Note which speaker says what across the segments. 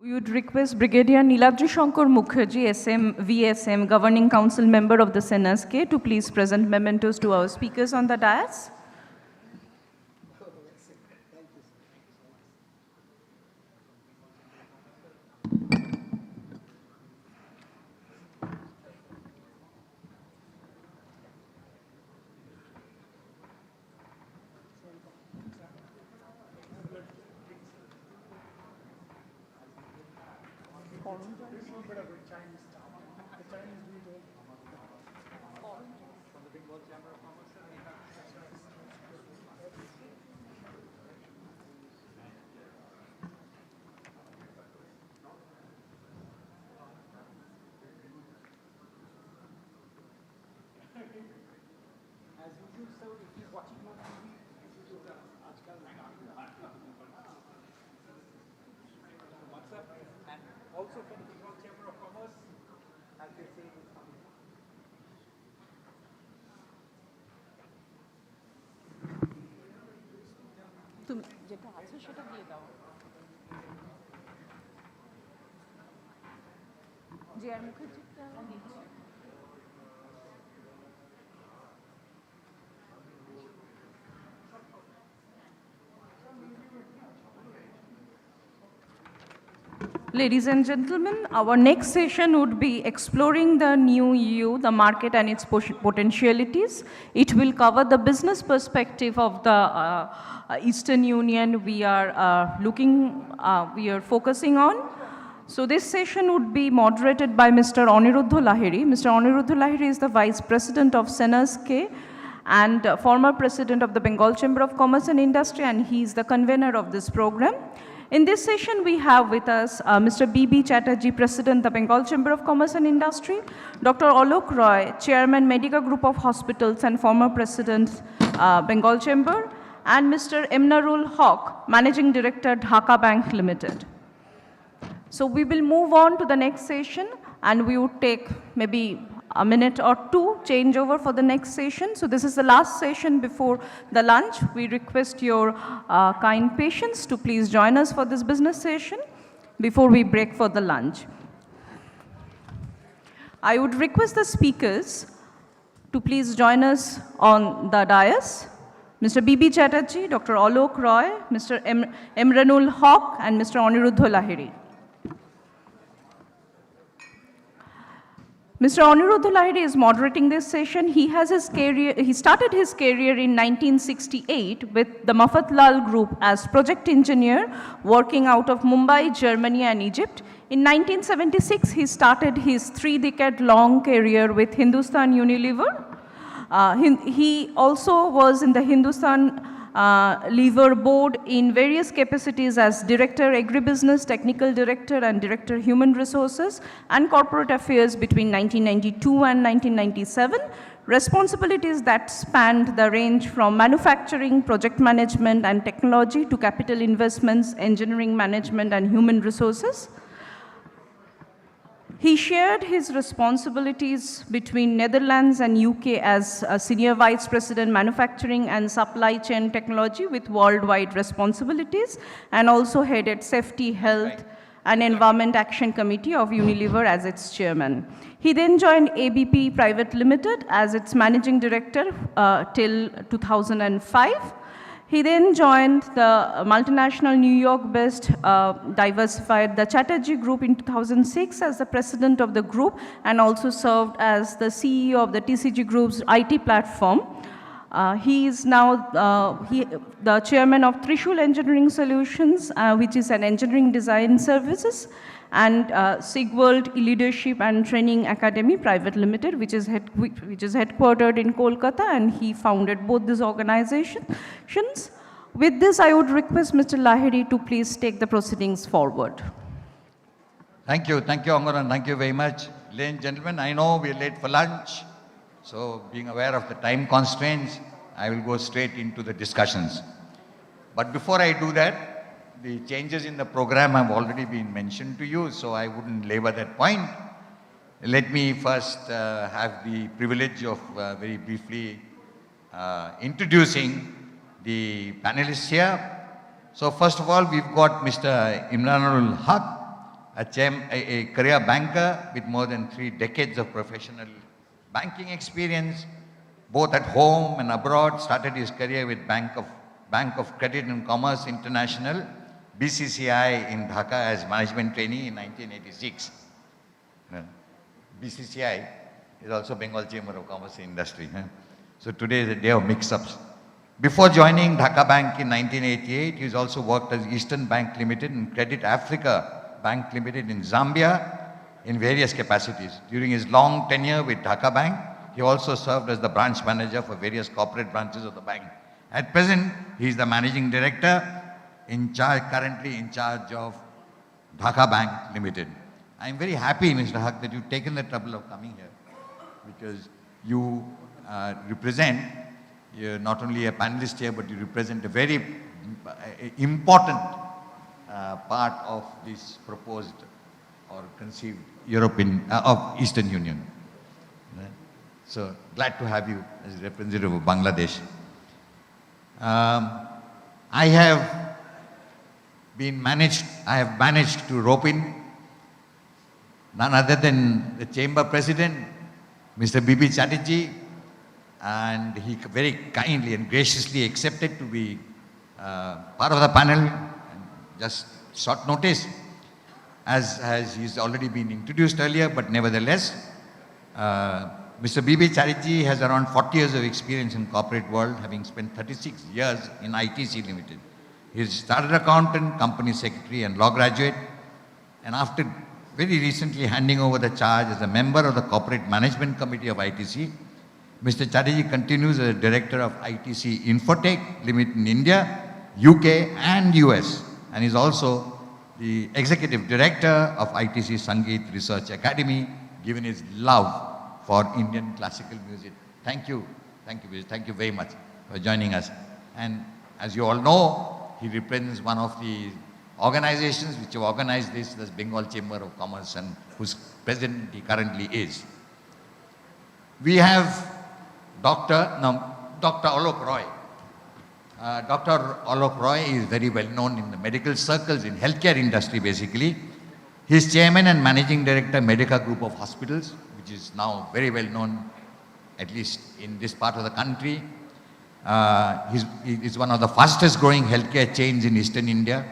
Speaker 1: We would request Brigadier Niladri Shankar Mukherjee, SM, VSM, Governing Council Member of the SENASK, to please present mementos to our speakers on the dais.
Speaker 2: Also from the Bengal Chamber of Commerce, as they say.
Speaker 1: তুমি যেটা আছে সেটা দিয়ে দাও জি আর মুখার্জিটা দিচ্ছি Ladies and gentlemen, our next session would be exploring the new EU, the market and its potentialities. It will cover the business perspective of the Eastern Union we are focusing on. So this session would be moderated by Mr. Aniruddha Lahiri. Mr. Aniruddha Lahiri is the Vice President of SENASK and former President of the Bengal Chamber of Commerce and Industry, and he is the convener of this program. In this session, we have with us Mr. B.B. Chatterjee, President, the Bengal Chamber of Commerce and Industry, Dr. Alok Roy, Chairman, Medica Group of Hospitals and former President, Bengal Chamber, and Mr. Emnarul Haq, Managing Director, Dhaka Bank Limited. So we will move on to the next session, and we would take maybe a minute or two change over for the next session. So this is the last session before the lunch. We request your kind patience to please join us for this business session before we break for the lunch. I would request the speakers to please join us on the dais. Mr. B.B. Chatterjee, Dr. Alok Roy, Mr. Emranul Haq, and Mr. Aniruddha Lahiri. Mr. Aniruddha Lahiri is moderating this session. He started his career in 1968 with the Mafatlal Group as project engineer working out of Mumbai, Germany and Egypt. In 1976, he started his 3-decade-long career with Hindustan Unilever. He also was in the Hindustan Lever Board in various capacities as Director Agribusiness, Technical Director and Director Human Resources and Corporate Affairs between 1992 and 1997, responsibilities that spanned the range from manufacturing, project management and technology to capital investments, engineering management and human resources. He shared his responsibilities between Netherlands and UK as a Senior Vice President Manufacturing and Supply Chain Technology with worldwide responsibilities, and also headed Safety, Health and Environment Action Committee of Unilever as its chairman. He then joined ABP Private Limited as its Managing Director till 2005. He then joined the multinational New York-based diversified the Chatterjee Group in 2006 as the president of the group, and also served as the CEO of the TCG Group's IT platform. He is now the chairman of Trishul Engineering Solutions, which is an engineering design services, and Sigworld Leadership and Training Academy Private Limited, which is headquartered in Kolkata, and he founded both these organizations. With this, I would request Mr. Lahiri to please take the proceedings forward.
Speaker 3: Thank you, Angaran, thank you very much. Ladies and gentlemen, I know we are late for lunch, so being aware of the time constraints, I will go straight into the discussions. But before I do that, the changes in the program have already been mentioned to you, so I wouldn't labor that point. Let me first have the privilege of very briefly introducing the panelists here. So first of all, we've got Mr. Imranul Haq, a career banker with more than 3 decades of professional banking experience, both at home and abroad. Started his career with Bank of Credit and Commerce International, BCCI in Dhaka as management trainee in 1986. BCCI is also Bengal Chamber of Commerce and Industry. So today is a day of mix-ups. Before joining Dhaka Bank in 1988, he has also worked as Eastern Bank Limited and Credit Africa Bank Limited in Zambia in various capacities. During his long tenure with Dhaka Bank, he also served as the branch manager for various corporate branches of the bank. At present, he is the managing director currently in charge of Dhaka Bank Limited. I am very happy, Mr. Haq, that you've taken the trouble of coming here because you represent, you're not only a panelist here, but you represent a very important part of this proposed or conceived European, of Eastern Union. So glad to have you as representative of Bangladesh. I have managed to rope in none other than the chamber president, Mr. B.B. Chatterjee, and he very kindly and graciously accepted to be part of the panel. Just short notice, as he's already been introduced earlier, but nevertheless, Mr. B.B. Chatterjee has around 40 years of experience in corporate world, having spent 36 years in ITC Limited. He is chartered accountant, company secretary and law graduate, and after very recently handing over the charge as a member of the corporate management committee of ITC, Mr. Chatterjee continues as a director of ITC Infotech Limited in India, UK and US, and is also the executive director of ITC Sangeet Research Academy, given his love for Indian classical music. Thank you very much for joining us. And as you all know, he represents one of the organizations which have organized this Bengal Chamber of Commerce and whose president he currently is. We have Dr. Alok Roy. Dr. Alok Roy is very well known in the medical circles, in healthcare industry basically. He is chairman and managing director, Medica Group of Hospitals, which is now very well known, at least in this part of the country. He is one of the fastest growing healthcare chains in Eastern India,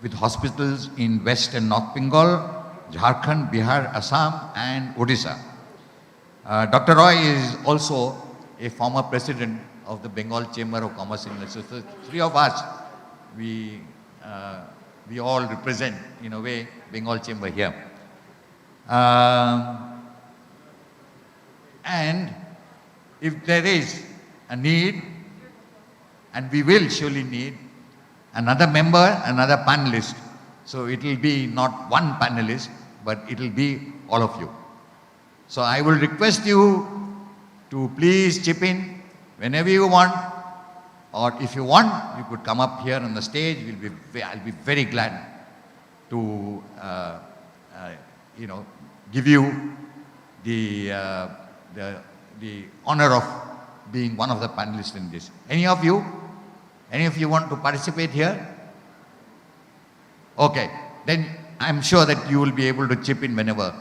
Speaker 3: with hospitals in West and North Bengal, Jharkhand, Bihar, Assam and Odisha. Dr. Roy is also a former president of the Bengal Chamber of Commerce and Industry. So three of us, we all represent, in a way, Bengal Chamber here. And if there is a need, and we will surely need another member, another panelist. So it will be not one panelist, but it will be all of you. So I will request you to please chip in whenever you want, or if you want, you could come up here on the stage. I'll be very glad to, give you the honor of being one of the panelists in this. Any of you want to participate here? Okay, then I'm sure that you will be able to chip in whenever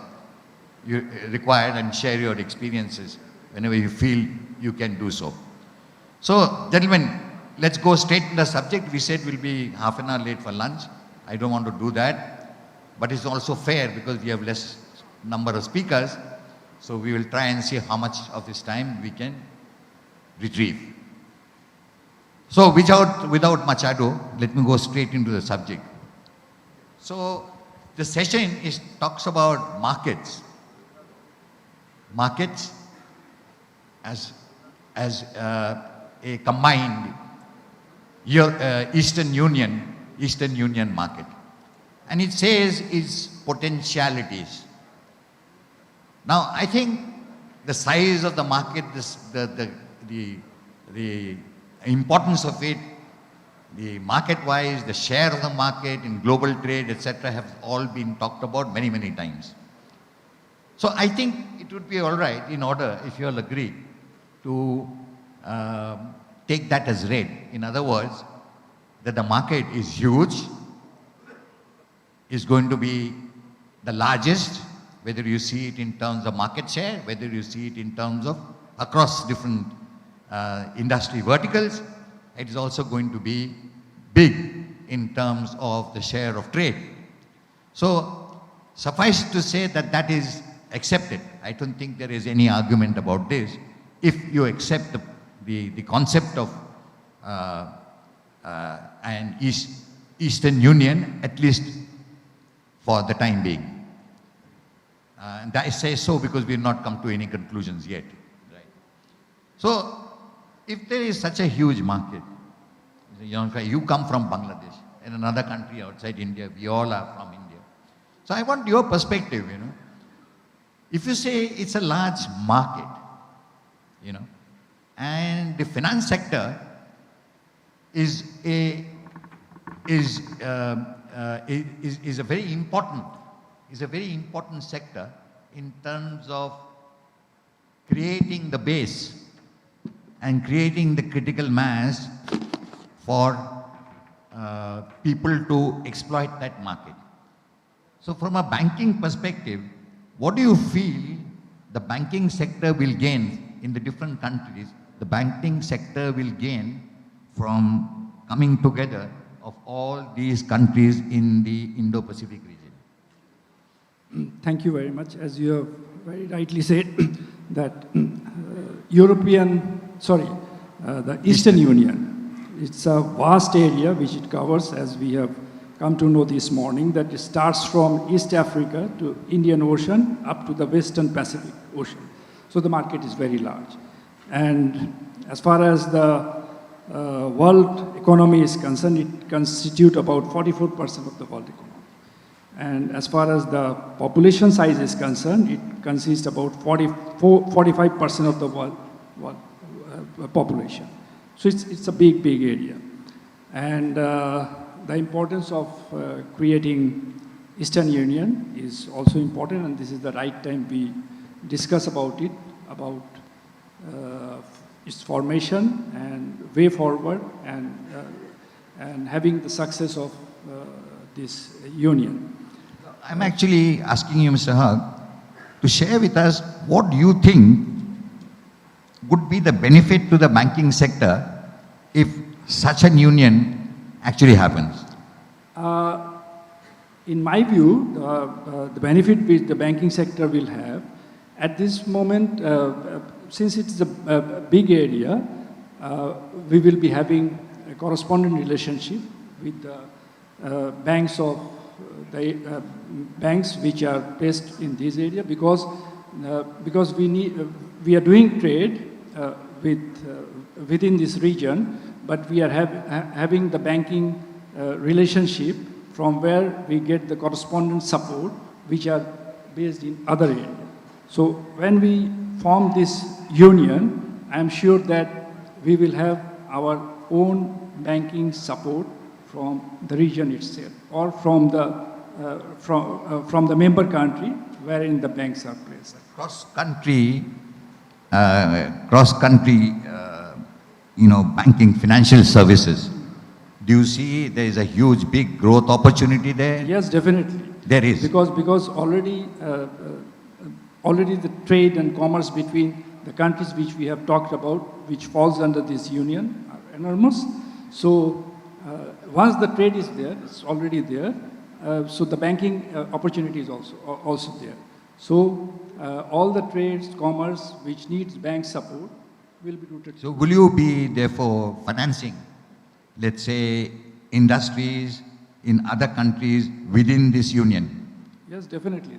Speaker 3: you require and share your experiences whenever you feel you can do so. So, gentlemen, let's go straight to the subject. We said we'll be half an hour late for lunch. I don't want to do that, but it's also fair because we have less number of speakers. So we will try and see how much of this time we can retrieve. So without much ado, let me go straight into the subject. So the session talks about markets. Markets as a combined Eastern Union market. And it says its potentialities. Now, I think the size of the market, the importance of it, the market-wise, the share of the market in global trade, etc., have all been talked about many, many times. So I think it would be all right, in order, if you all agree, to take that as read. In other words, that the market is huge, is going to be the largest, whether you see it in terms of market share, whether you see it in terms of across different industry verticals. It is also going to be big in terms of the share of trade. So suffice to say that that is accepted. I don't think there is any argument about this. If you accept the concept of an Eastern Union, at least for the time being. And I say so because we have not come to any conclusions yet. Right? So, if there is such a huge market, you come from Bangladesh, in another country outside India, we all are from India. So I want your perspective, If you say it's a large market, and the finance sector is a very important sector in terms of creating the base and creating the critical mass for people to exploit that market. So from a banking perspective, what do you feel the banking sector will gain in the different countries? The banking sector will gain from coming together of all these countries in the Indo-Pacific region.
Speaker 4: Thank you very much. As you have very rightly said, that the Eastern Union, it's a vast area which it covers, as we have come to know this morning, that it starts from East Africa to Indian Ocean up to the Western Pacific Ocean. So the market is very large. And as far as the world economy is concerned, it constitutes about 44% of the world economy. And as far as the population size is concerned, it consists about 45% of the world population. So it's a big area. And the importance of creating Eastern Union is also important, and this is the right time we discuss about it, about its formation and way forward, and having the success of this union.
Speaker 3: I'm actually asking you, Mr. Haq, to share with us what you think would be the benefit to the banking sector if such an union actually happens.
Speaker 4: In my view, the benefit which the banking sector will have, at this moment, since it's a big area, we will be having a corresponding relationship with the banks which are based in this area, because we are doing trade within this region, but we are having the banking relationship from where we get the correspondent support which are based in other areas. So when we form this union, I am sure that we will have our own banking support from the region itself, or from the member country wherein the banks are placed.
Speaker 3: Cross-country, banking, financial services. Do you see there is a huge, big growth opportunity there?
Speaker 4: Yes, definitely.
Speaker 3: There is.
Speaker 4: Because already the trade and commerce between the countries which we have talked about, which falls under this union, are enormous. So once the trade is there, it's already there. So the banking opportunity is also there. So all the trades, commerce, which needs bank support, will be rooted.
Speaker 3: So will you be therefore financing, let's say, industries in other countries within this union?
Speaker 4: Yes, definitely.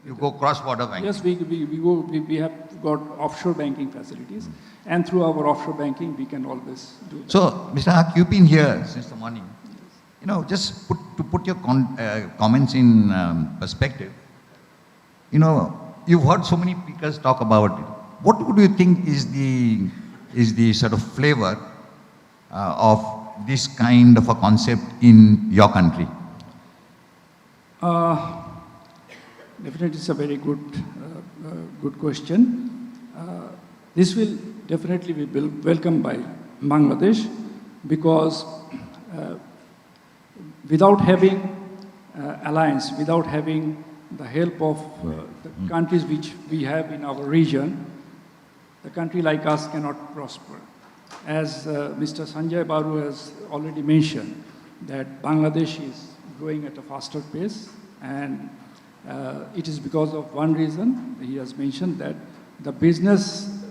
Speaker 3: You go cross-border banking?
Speaker 4: Yes, we have got offshore banking facilities, and through our offshore banking, we can always do that.
Speaker 3: So, Mr. Haq, you've been here since the morning. Just to put your comments in perspective, you've heard so many speakers talk about it. What would you think is the sort of flavor of this kind of a concept in your country?
Speaker 4: Definitely, it's a very good question. This will definitely be welcomed by Bangladesh, because without having alliance without having the help of the countries which we have in our region, the country like us cannot prosper. As Mr. Sanjay Baru has already mentioned, that Bangladesh is growing at a faster pace, and it is because of one reason. He has mentioned that the business,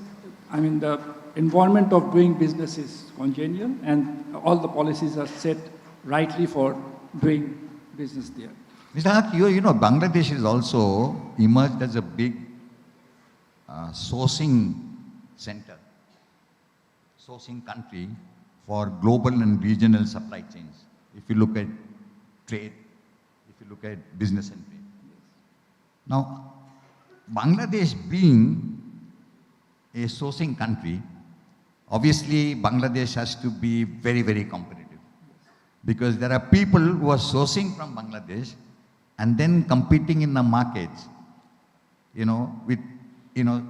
Speaker 4: the environment of doing business is congenial, and all the policies are set rightly for doing business there.
Speaker 3: Mr. Haq, you know, Bangladesh is also emerged as a big sourcing center, sourcing country for global and regional supply chains. If you look at trade, if you look at business and trade. Now, Bangladesh being a sourcing country, obviously Bangladesh has to be very, very competitive. Because there are people who are sourcing from Bangladesh and then competing in the markets, with,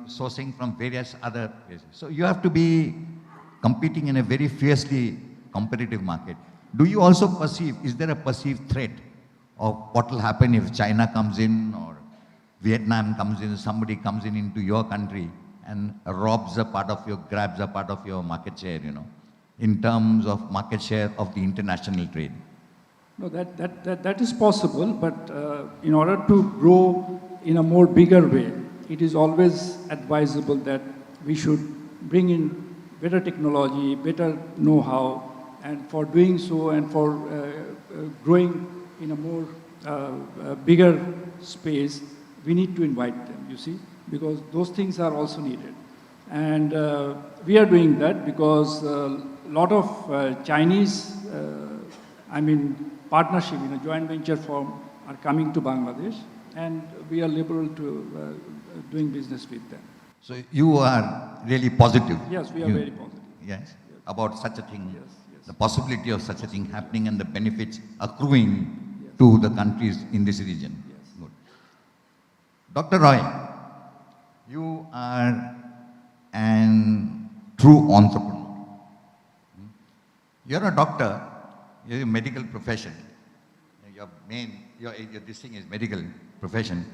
Speaker 3: sourcing from various other places. So you have to be competing in a very fiercely competitive market. Do you also perceive, is there a perceived threat of what will happen if China comes in or Vietnam comes in, somebody comes in into your country and grabs a part of your market share, in terms of market share of the international trade?
Speaker 4: No, that is possible, but in order to grow in a more bigger way, it is always advisable that we should bring in better technology, better know-how, and for doing so and for growing in a more bigger space, we need to invite them, you see, because those things are also needed. And we are doing that because a lot of Chinese, partnership, joint venture firm are coming to Bangladesh, and we are liberal to doing business with them.
Speaker 3: So you are really positive?
Speaker 4: Yes, we are very positive.
Speaker 3: Yes, about such a thing,
Speaker 4: Yes.
Speaker 3: the possibility of such a thing happening and the benefits accruing to the countries in this region.
Speaker 4: Yes.
Speaker 3: Good. Dr. Roy, you are an true entrepreneur. You're a doctor, you're a medical profession. This thing is medical profession.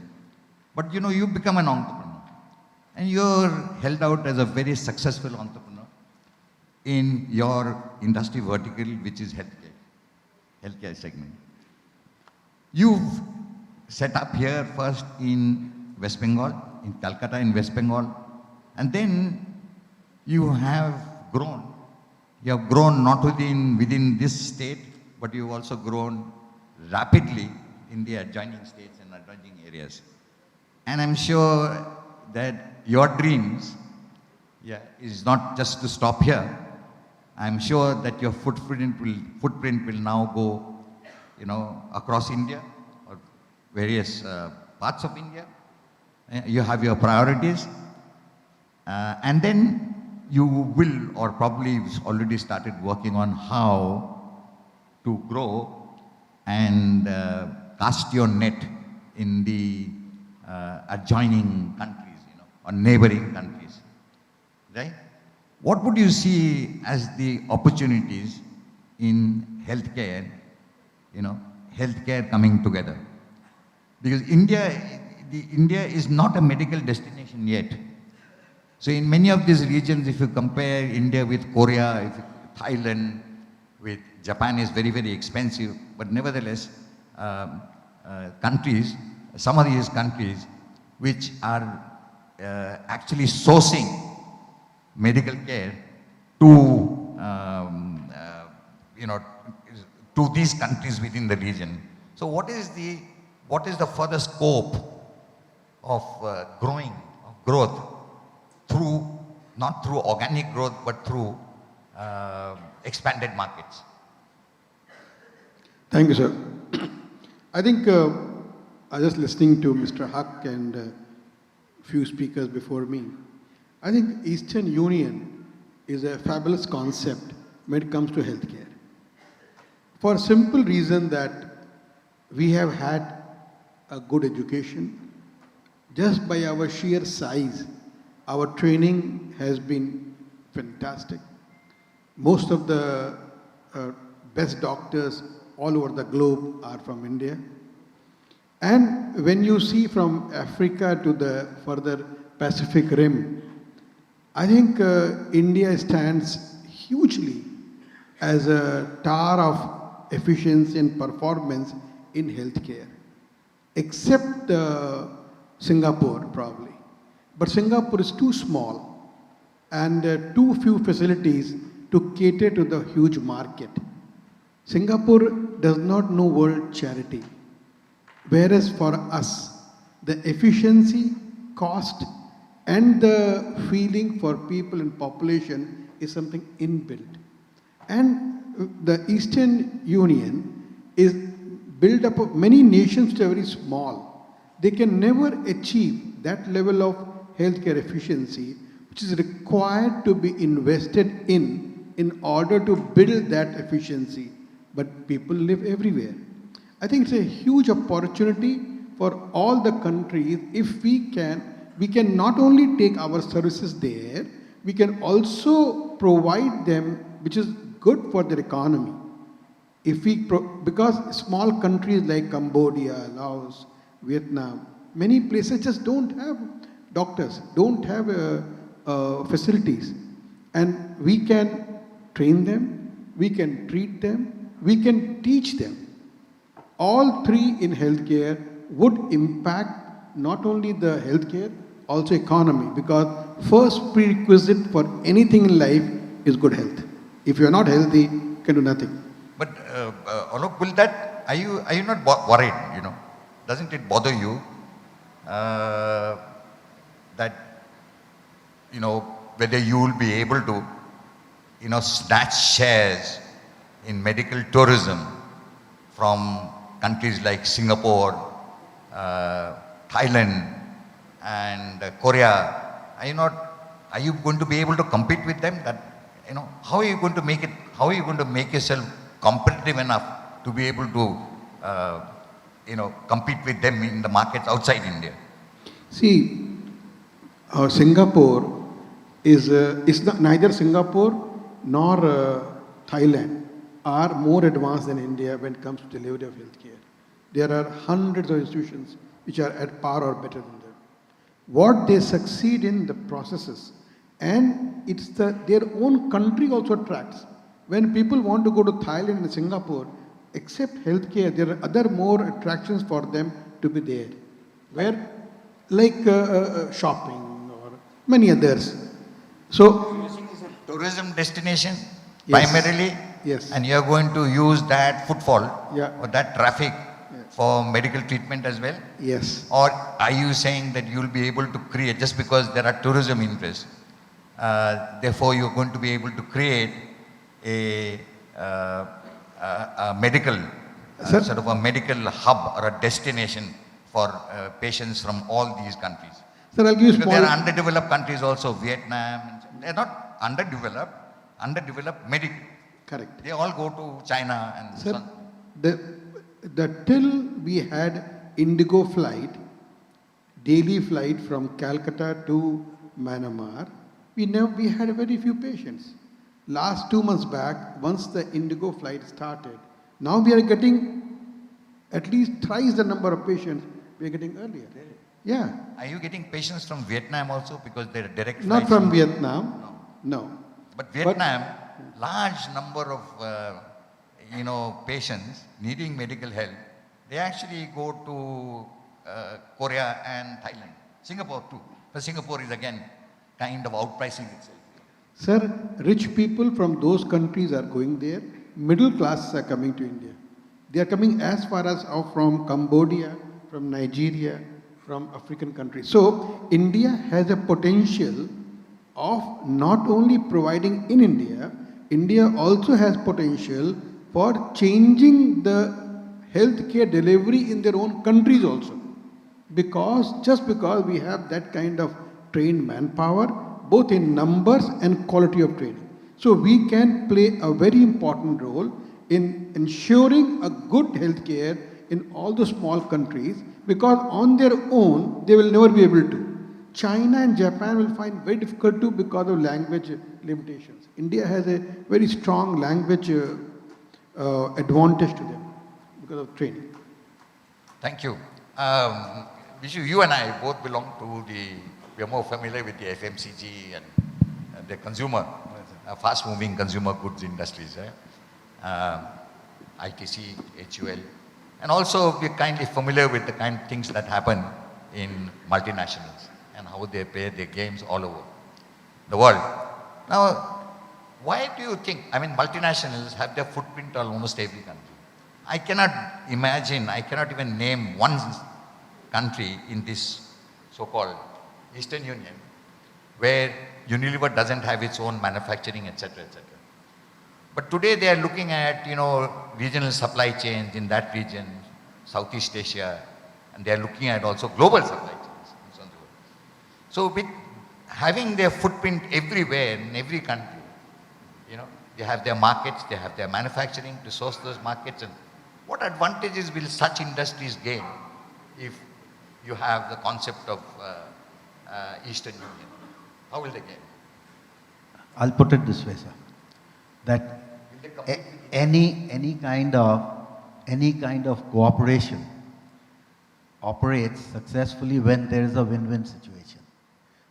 Speaker 3: But you become an entrepreneur. And you're held out as a very successful entrepreneur in your industry vertical, which is healthcare segment. You've set up here first in West Bengal, in Calcutta in West Bengal, and then you have grown. You have grown not within this state, but you've also grown rapidly in the adjoining states and adjoining areas. And I'm sure that your dreams is not just to stop here. I'm sure that your footprint will now go, across India or various parts of India. You have your priorities, and then you will, or probably already started working on how to grow and cast your net in the adjoining countries, or neighboring countries, right? What would you see as the opportunities in healthcare, healthcare coming together? Because India is not a medical destination yet. So in many of these regions, if you compare India with Korea, Thailand, with Japan is very, very expensive, but nevertheless, some of these countries which are actually sourcing medical care to, to these countries within the region. So what is the further scope of growth through, not through organic growth, but through expanded markets?
Speaker 5: Thank you, sir. I think I was just listening to Mr. Haq and few speakers before me. I think Eastern Union is a fabulous concept when it comes to healthcare. For a simple reason that we have had a good education. Just by our sheer size, our training has been fantastic. Most of the best doctors all over the globe are from India. And when you see from Africa to the further Pacific Rim, I think India stands hugely as a tower of efficiency and performance in healthcare, except Singapore probably. But Singapore is too small and too few facilities to cater to the huge market. Singapore does not know world charity, whereas for us, the efficiency, cost, and the feeling for people and population is something inbuilt. And the Eastern Union is built up of many nations which are very small. They can never achieve that level of healthcare efficiency which is required to be invested in order to build that efficiency. But people live everywhere. I think it's a huge opportunity for all the countries if we can not only take our services there, we can also provide them, which is good for their economy. If we, because small countries like Cambodia, Laos, Vietnam, many places just don't have doctors, don't have facilities. And we can train them, we can treat them, we can teach them. All three in healthcare would impact not only the healthcare, also economy, because first prerequisite for anything in life is good health. If you are not healthy, you can do nothing.
Speaker 3: But Alok, will that, are you not worried, you know? Doesn't it bother you that, you know, whether you will be able to, you know, snatch shares in medical tourism from countries like Singapore, Thailand, and Korea? Are you going to be able to compete with them? That, you know, how are you going to make it, how are you going to make yourself competitive enough to be able to, you know, compete with them in the markets outside India?
Speaker 5: See, Singapore is neither Singapore nor Thailand are more advanced than India when it comes to delivery of healthcare. There are hundreds of institutions which are at par or better than them. What they succeed in the processes, and it's their own country also attracts. When people want to go to Thailand and Singapore, except healthcare, there are other more attractions for them to be there. Where, like shopping or many others. So,
Speaker 3: Using as a tourism destination
Speaker 5: Yes.
Speaker 3: primarily,
Speaker 5: Yes.
Speaker 3: and you are going to use that footfall
Speaker 5: Yeah.
Speaker 3: or that traffic for medical treatment as well?
Speaker 5: yes.
Speaker 3: Or are you saying that you will be able to create, just because there are tourism interests, therefore you're going to be able to create a medical,
Speaker 5: Sir?
Speaker 3: sort of a medical hub or a destination for patients from all these countries?
Speaker 5: Sir, I'll give you
Speaker 3: Because
Speaker 5: small.
Speaker 3: there are underdeveloped countries also, Vietnam, they're not underdeveloped medical.
Speaker 5: Correct.
Speaker 3: They all go to China and so
Speaker 5: Sir,
Speaker 3: on.
Speaker 5: till we had Indigo flight, daily flight from Calcutta to Myanmar, we had very few patients. Last 2 months back, once the Indigo flight started, now we are getting at least thrice the number of patients we are getting earlier. Yeah,
Speaker 3: Are you getting patients from Vietnam also, because they're direct
Speaker 5: not
Speaker 3: flights
Speaker 5: from Vietnam, no.
Speaker 3: But Vietnam, large number of you know, patients needing medical help, they actually go to Korea and Thailand, Singapore too. But Singapore is again kind of outpricing itself.
Speaker 5: Sir, rich people from those countries are going there. Middle classes are coming to India. They are coming as far as from Cambodia, from Nigeria, from African countries. So India has a potential of not only providing in India, India also has potential for changing the healthcare delivery in their own countries also. Just because we have that kind of trained manpower, both in numbers and quality of training. So we can play a very important role in ensuring a good healthcare in all the small countries, because on their own, they will never be able to. China and Japan will find very difficult to because of language limitations. India has a very strong language advantage to them because of training.
Speaker 3: Thank you. Vishu, you and I both belong to we are more familiar with the FMCG and the consumer, fast-moving consumer goods industries, ITC, HUL. And also we're kindly familiar with the kind of things that happen in multinationals and how they play their games all over the world. Now, why do you think, I mean, multinationals have their footprint on almost every country. I cannot imagine, I cannot even name one country in this so-called Eastern Union where Unilever doesn't have its own manufacturing, etc., etc. But today they are looking at, regional supply chains in that region, Southeast Asia, and they are looking at also global supply chains and so on. So with having their footprint everywhere in every country, they have their markets, they have their manufacturing to source those markets. And what advantages will such industries gain if you have the concept of Eastern Union? How will they gain?
Speaker 6: I'll put it this way, sir, that any kind of cooperation operates successfully when there is a win-win situation.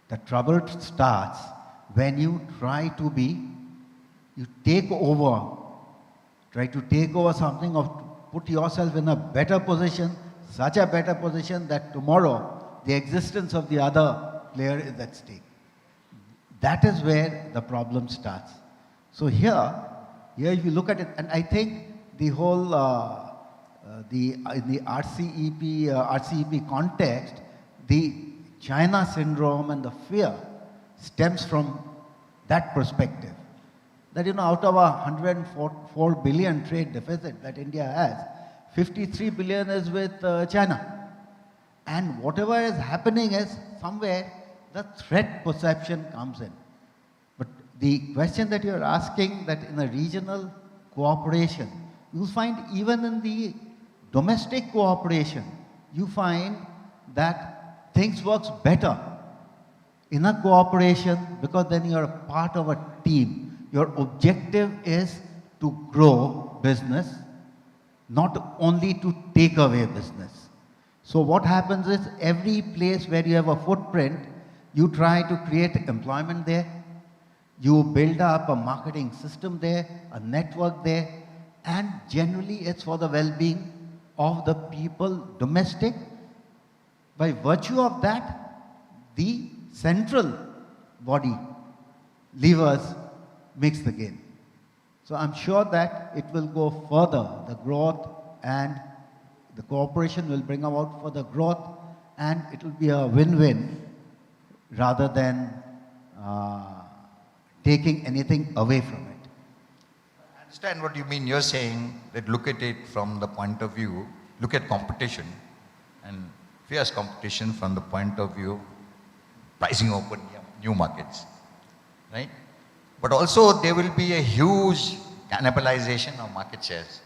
Speaker 6: The trouble starts when you take over something or put yourself in a better position, such a better position that tomorrow the existence of the other player is at stake. That is where the problem starts. So here if you look at it, and I think the whole, in the RCEP context, the China syndrome and the fear stems from that perspective. That, out of a 104 billion trade deficit that India has, 53 billion is with China. And whatever is happening is somewhere the threat perception comes in. But the question that you're asking, that in a regional cooperation, you find even in the domestic cooperation, you find that things works better in a cooperation because then you're a part of a team. Your objective is to grow business, not only to take away business. So what happens is every place where you have a footprint, you try to create employment there, you build up a marketing system there, a network there, and generally it's for the well-being of the people domestic. By virtue of that, the central body, levers, makes the gain. So I'm sure that it will go further, the growth, and the cooperation will bring about further growth, and it will be a win-win rather than taking anything away from it.
Speaker 3: I understand what you mean. You're saying that look at it from the point of view, look at competition and fierce competition from the point of view pricing open new markets, right? But also there will be a huge cannibalization of market shares.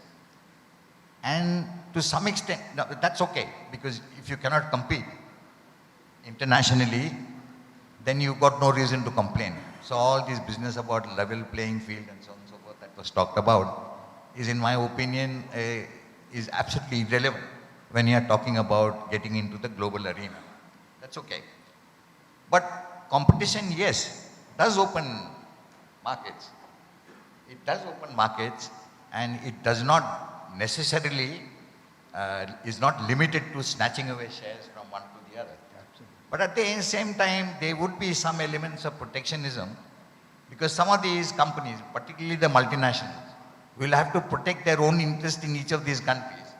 Speaker 3: And to some extent, that's okay, because if you cannot compete internationally, then you've got no reason to complain. So all this business about level playing field and so on and so forth that was talked about is, in my opinion, is absolutely irrelevant when you are talking about getting into the global arena. That's okay. But competition, yes, does open markets. It does open markets, and it does not necessarily, is not limited to snatching away shares from one to the other. But at the same time, there would be some elements of protectionism, because some of these companies, particularly the multinationals, will have to protect their own interest in each of these countries.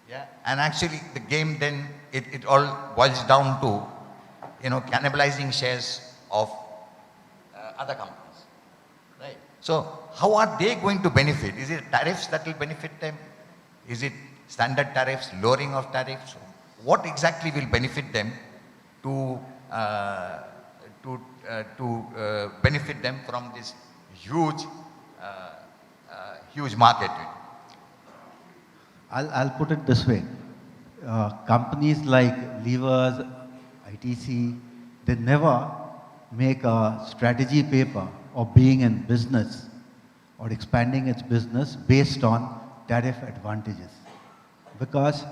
Speaker 3: Yeah? And actually the game then, it all boils down to, cannibalizing shares of other companies. Right? So how are they going to benefit? Is it tariffs that will benefit them? Is it standard tariffs, lowering of tariffs? What exactly will benefit them to benefit them from this huge market?
Speaker 6: I'll put it this way. Companies like Levers, ITC, they never make a strategy paper of being in business or expanding its business based on tariff advantages, because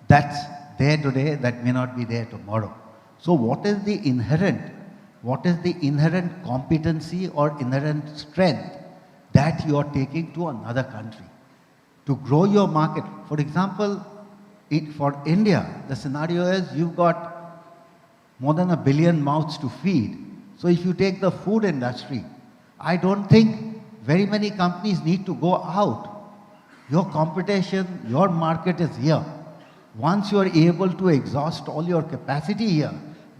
Speaker 6: that's there today that may not be there tomorrow. So what is the inherent competency or inherent strength that you are taking to another country to grow your market? For example, for India, the scenario is you've got more than 1 billion mouths to feed. So if you take the food industry, I don't think very many companies need to go out. Your competition, your market is here. Once you are able to exhaust all your capacity here,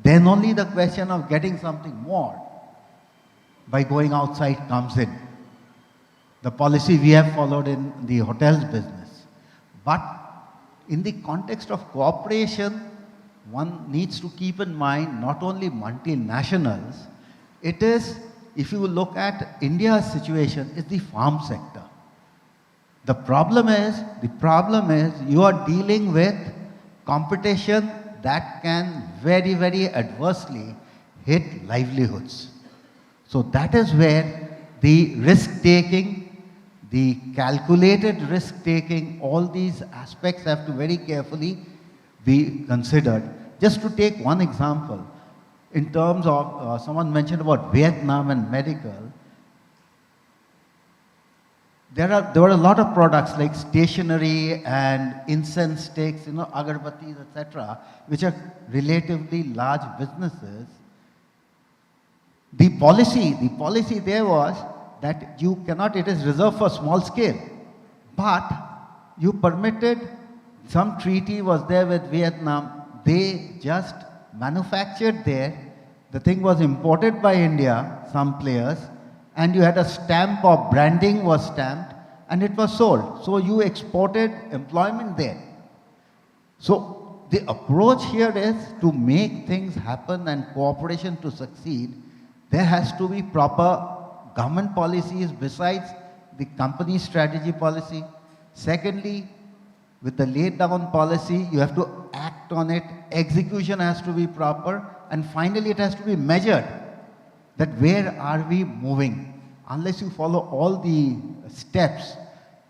Speaker 6: then only the question of getting something more by going outside comes in. The policy we have followed in the hotels business. But in the context of cooperation, one needs to keep in mind not only multinationals, it is, if you look at India's situation, is the farm sector. The problem is you are dealing with competition that can very, very adversely hit livelihoods. So that is where the risk-taking, the calculated risk-taking, all these aspects have to very carefully be considered. Just to take one example, in terms of, someone mentioned about Vietnam and medical, there were a lot of products like stationery and incense sticks, agarbattis, etc., which are relatively large businesses. The policy there was that you cannot, it is reserved for small scale. But you permitted, some treaty was there with Vietnam, they just manufactured there, the thing was imported by India, some players, and you had a stamp of branding was stamped and it was sold. So you exported employment there. So the approach here is to make things happen and cooperation to succeed. There has to be proper government policies besides the company strategy policy. Secondly, with the laid down policy, you have to act on it. Execution has to be proper. And finally, it has to be measured. That where are we moving? Unless you follow all the steps,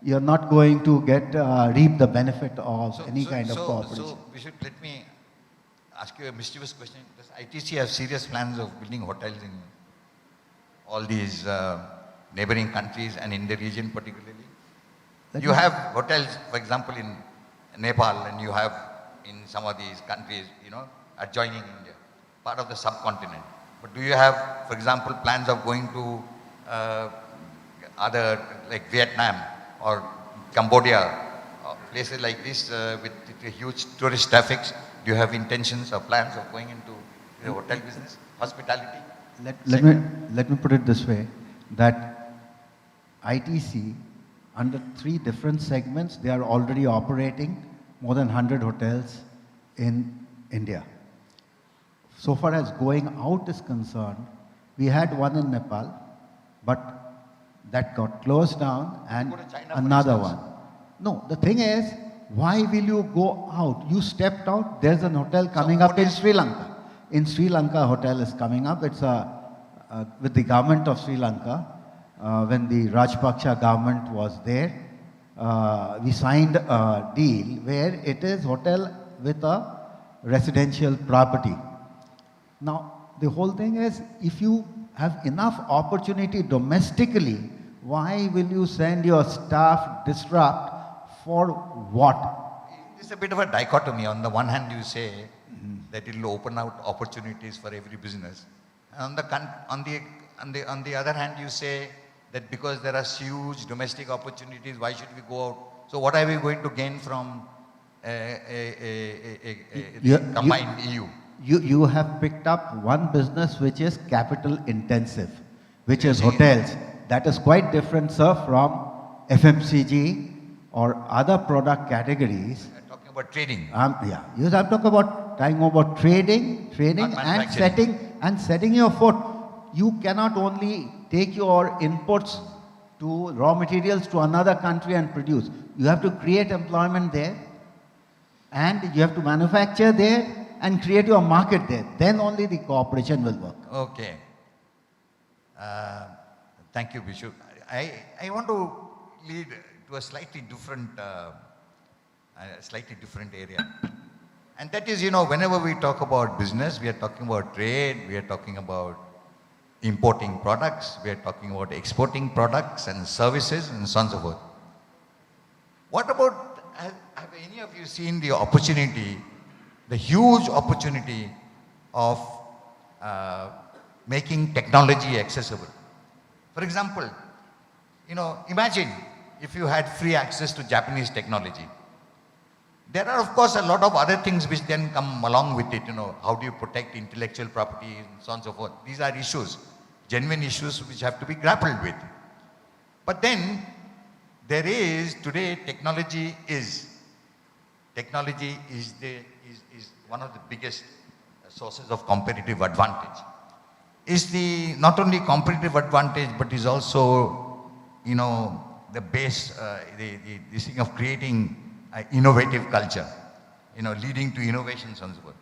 Speaker 6: you're not going to reap the benefit of any kind of cooperation.
Speaker 3: So, Bishop, let me ask you a mischievous question. Does ITC have serious plans of building hotels in all these neighboring countries and in the region particularly? You have hotels, for example, in Nepal, and you have in some of these countries, adjoining India, part of the subcontinent. But do you have, for example, plans of going to other, like Vietnam or Cambodia, places like this with huge tourist traffics? Do you have intentions or plans of going into the hotel business, hospitality?
Speaker 6: Let me put it this way, that ITC, under 3 different segments, they are already operating more than 100 hotels in India. So far as going out is concerned, we had one in Nepal, but that got closed down, and another one. No, the thing is, why will you go out? You stepped out, there's an hotel coming up in Sri Lanka. In Sri Lanka, a hotel is coming up. It's with the government of Sri Lanka. When the Rajpaksha government was there, we signed a deal where it is hotel with a residential property. Now, the whole thing is, if you have enough opportunity domestically, why will you send your staff disrupt for what?
Speaker 3: It's a bit of a dichotomy. On the one hand, you say that it will open out opportunities for every business. And on the other hand, you say that because there are huge domestic opportunities, why should we go out? So what are we going to gain from the combined EU?
Speaker 6: You have picked up one business which is capital intensive, which is hotels. That is quite different, sir, from FMCG or other product categories.
Speaker 3: You're talking about trading.
Speaker 6: Yeah. Yes, I'm talking about trading and setting your foot. You cannot only take your inputs to raw materials to another country and produce. You have to create employment there, and you have to manufacture there and create your market there. Then only the cooperation will work.
Speaker 3: Okay. Thank you, Bishop. I want to lead to a slightly different area. And that is, you know, whenever we talk about business, we are talking about trade, we are talking about importing products, we are talking about exporting products and services and so on and so forth. What about, have any of you seen the opportunity, the huge opportunity of making technology accessible? For example, you know, imagine if you had free access to Japanese technology. There are, of course, a lot of other things which then come along with it. You know, how do you protect intellectual property and so on and so forth. These are issues, genuine issues which have to be grappled with. But then, there is, today, technology is one of the biggest sources of competitive advantage. Is the, not only competitive advantage, but is also, you know, the base, this thing of creating innovative culture, you know, leading to innovations and so forth.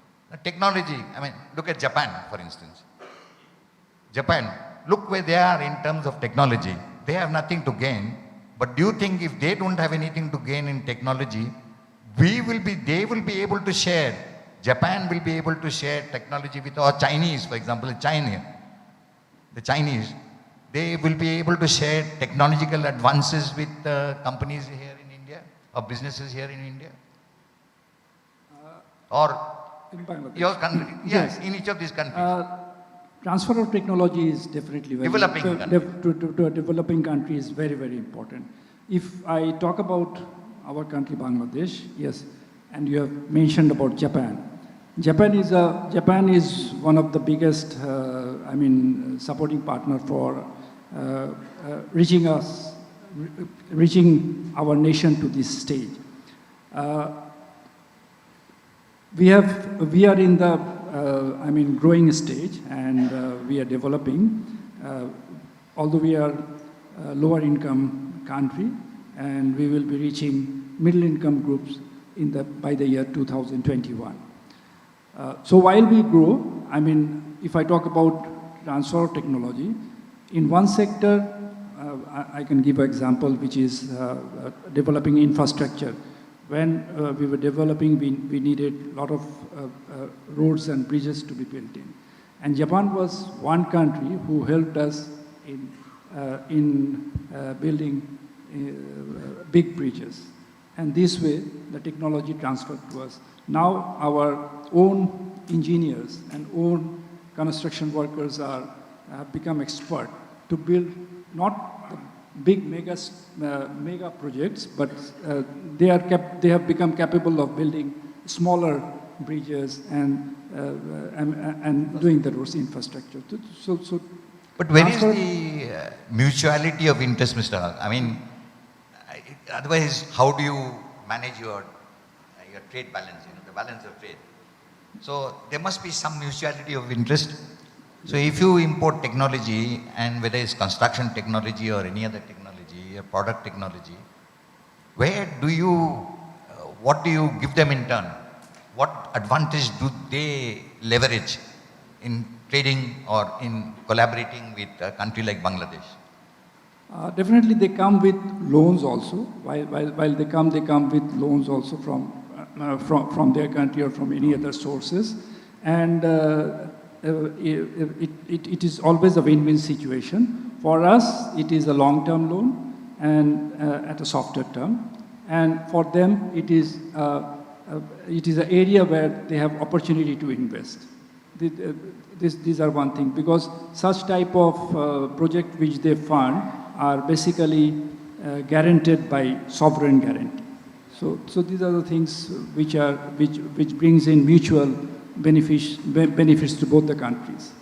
Speaker 3: Technology, I mean, look at Japan, for instance. Japan, look where they are in terms of technology. They have nothing to gain, but do you think if they don't have anything to gain in technology, they will be able to share, Japan will be able to share technology with our Chinese, for example, the Chinese, they will be able to share technological advances with companies here in India or businesses here in India? Or
Speaker 4: In Bangladesh.
Speaker 3: your country, yes,
Speaker 4: Yes.
Speaker 3: in each of these countries.
Speaker 4: Transfer of technology is definitely very
Speaker 3: Developing
Speaker 4: to a developing country is very, very important. If I talk about our country, Bangladesh, yes, and you have mentioned about Japan. Japan is one of the biggest, supporting partner for reaching our nation to this stage. We are in the growing stage, and we are developing. Although we are a lower income country, and we will be reaching middle income groups by the year 2021. So while we grow, if I talk about transfer of technology, in one sector, I can give an example, which is developing infrastructure. When we were developing, we needed a lot of roads and bridges to be built in. And Japan was one country who helped us in building big bridges. And this way, the technology transferred to us. Now our own engineers and own construction workers have become expert to build not the big mega projects, but they have become capable of building smaller bridges and doing the roads infrastructure.
Speaker 3: But where is the mutuality of interest, Mr. Haq? Otherwise, how do you manage your trade balance, the balance of trade? So there must be some mutuality of interest. So if you import technology, and whether it's construction technology or any other technology, or product technology, what do you give them in turn? What advantage do they leverage in trading or in collaborating with a country like Bangladesh?
Speaker 4: Definitely they come with loans also. While they come with loans also from their country or from any other sources. And it is always a win-win situation. For us, it is a long-term loan and at a softer term. And for them, it is an area where they have opportunity to invest. These are one thing, because such type of project which they fund are basically guaranteed by sovereign guarantee. So these are the things which brings in mutual benefits to both the countries.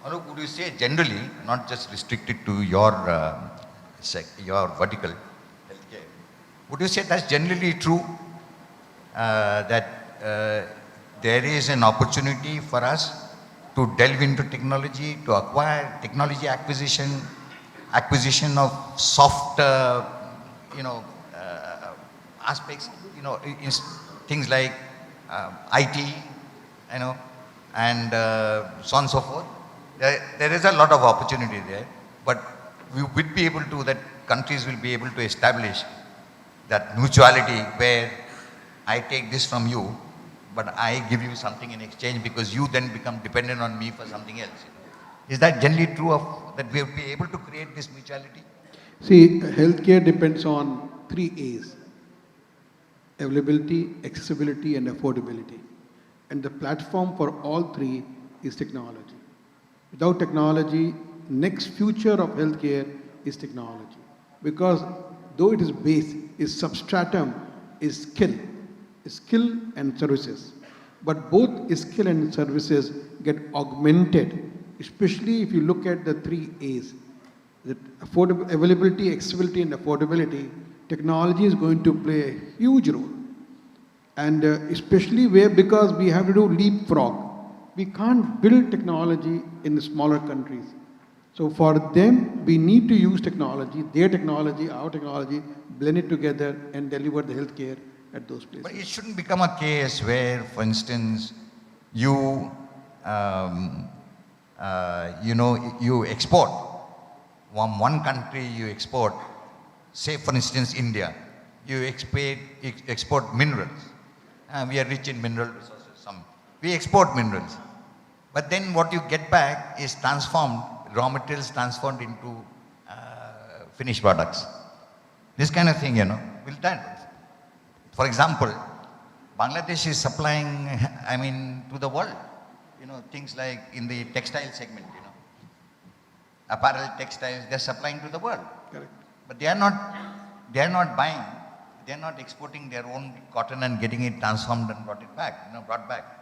Speaker 3: Anup, would you say generally, not just restricted to your vertical healthcare, would you say that's generally true, that there is an opportunity for us to delve into technology, to acquire technology acquisition of soft, aspects, things like IT, and so on and so forth. There is a lot of opportunity there, but we will be able to, that countries will be able to establish that mutuality where I take this from you but I give you something in exchange because you then become dependent on me for something else. Is that generally true of that we will be able to create this mutuality?
Speaker 5: See, healthcare depends on three A's: availability, accessibility, and affordability. And the platform for all three is technology. Without technology, next future of healthcare is technology. Because though it is base, its substratum is skill and services. But both skill and services get augmented, especially if you look at the three A's. That availability, accessibility, and affordability, technology is going to play a huge role. And especially where, because we have to do leapfrog. We can't build technology in the smaller countries. So for them, we need to use technology, their technology, our technology, blend it together and deliver the healthcare at those places.
Speaker 3: But it shouldn't become a case where, for instance, you you export from one country. You export, say, for instance, India. You export minerals. We are rich in mineral resources. We export minerals. But then what you get back is transformed, raw materials transformed into finished products. This kind of thing, will that, for example, Bangladesh is supplying, to the world, things like in the textile segment, apparel, textiles, they're supplying to the world.
Speaker 5: Correct.
Speaker 3: But they are not buying, they are not exporting their own cotton and getting it transformed and brought back.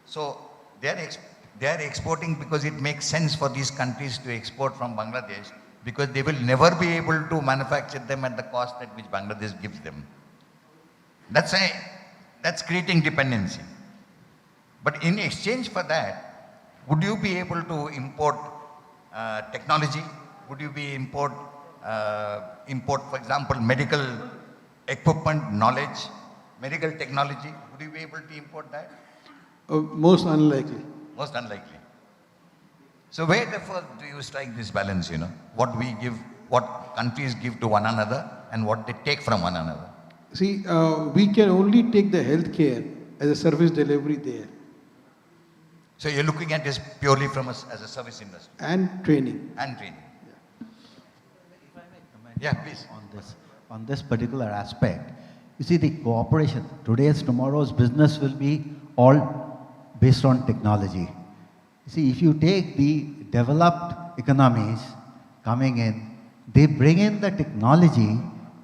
Speaker 3: So they are exporting because it makes sense for these countries to export from Bangladesh, because they will never be able to manufacture them at the cost at which Bangladesh gives them. That's creating dependency. But in exchange for that, would you be able to import technology? Would you be import, for example, medical equipment, knowledge, medical technology? Would you be able to import that?
Speaker 5: Most unlikely.
Speaker 3: Most unlikely. So where therefore do you strike this balance, what we give, what countries give to one another and what they take from one another?
Speaker 5: See, we can only take the healthcare as a service delivery there.
Speaker 3: So you're looking at this purely from as a service industry.
Speaker 5: And training.
Speaker 3: And training.
Speaker 6: If I may comment
Speaker 3: Yeah, please.
Speaker 6: on this particular aspect, you see the cooperation, tomorrow's business will be all based on technology. You see, if you take the developed economies coming in, they bring in the technology,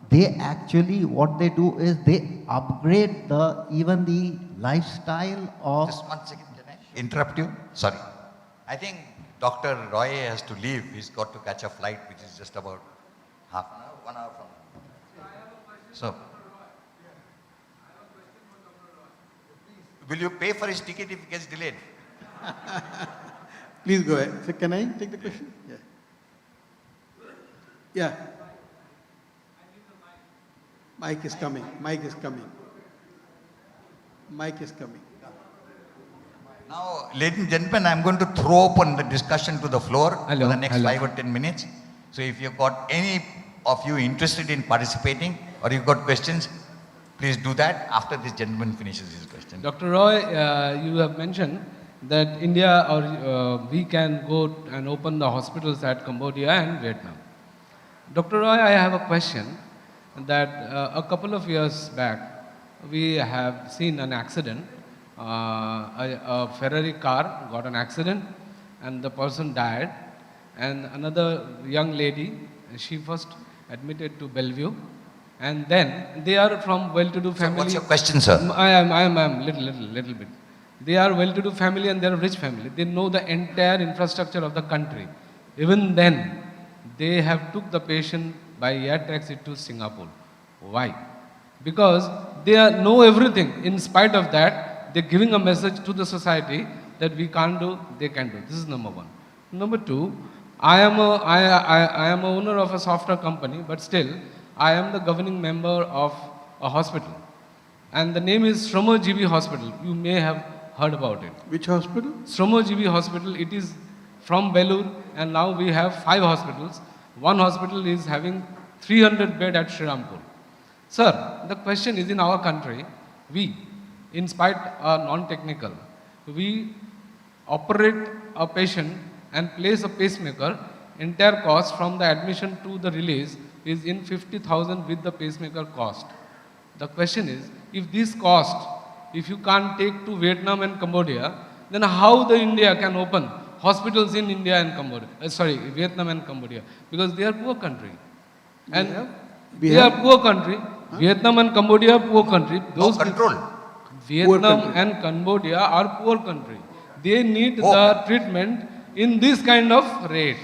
Speaker 6: they actually, what they do is they upgrade even the lifestyle of...
Speaker 3: Just 1 second, can I interrupt you? Sorry. I think Dr. Roy has to leave. He's got to catch a flight which is just about half an hour, 1 hour from now. So, will you pay for his ticket if it gets delayed?
Speaker 5: Please go ahead. So can I take the question? Yeah. Yeah. Mic is coming. Mic is coming. Mic is coming.
Speaker 3: Now, ladies and gentlemen, I'm going to throw open the discussion to the floor for the next
Speaker 2: hello.
Speaker 3: 5 or 10 minutes. So if you've got any of you interested in participating or you've got questions, please do that after this gentleman finishes his question.
Speaker 2: Dr. Roy, you have mentioned that India or we can go and open the hospitals at Cambodia and Vietnam. Dr. Roy, I have a question that a couple of years back, we have seen an accident. A Ferrari car got an accident and the person died. And another young lady, she first admitted to Bellevue. And then they are from well-to-do family.
Speaker 3: So what's your question, sir?
Speaker 2: I am little bit. They are well-to-do family and they are rich family. They know the entire infrastructure of the country. Even then, they have took the patient by air taxi to Singapore. Why? Because they know everything. In spite of that, they're giving a message to the society that we can't do, they can do. This is number one. Number two, I am a owner of a software company, but still, I am the governing member of a hospital. And the name is Shromojivi Hospital. You may have heard about it.
Speaker 5: Which hospital?
Speaker 2: Shromojivi Hospital, it is from Belur, and now we have 5 hospitals. One hospital is having 300 bed at Srirampur. Sir, the question is, in our country, we in spite non-technical. We operate a patient and place a pacemaker, entire cost from the admission to the release is in 50,000 with the pacemaker cost. The question is, if this cost, if you can't take to Vietnam and Cambodia, then how the India can open hospitals in India and Cambodia, Vietnam and Cambodia, because they are poor country. And
Speaker 5: we
Speaker 2: they
Speaker 5: have-
Speaker 2: are poor country. Vietnam and Cambodia are poor country.
Speaker 3: No control.
Speaker 2: Vietnam
Speaker 5: country.
Speaker 2: and Cambodia are poor country. They need
Speaker 3: Poor
Speaker 2: the treatment in this kind of rate.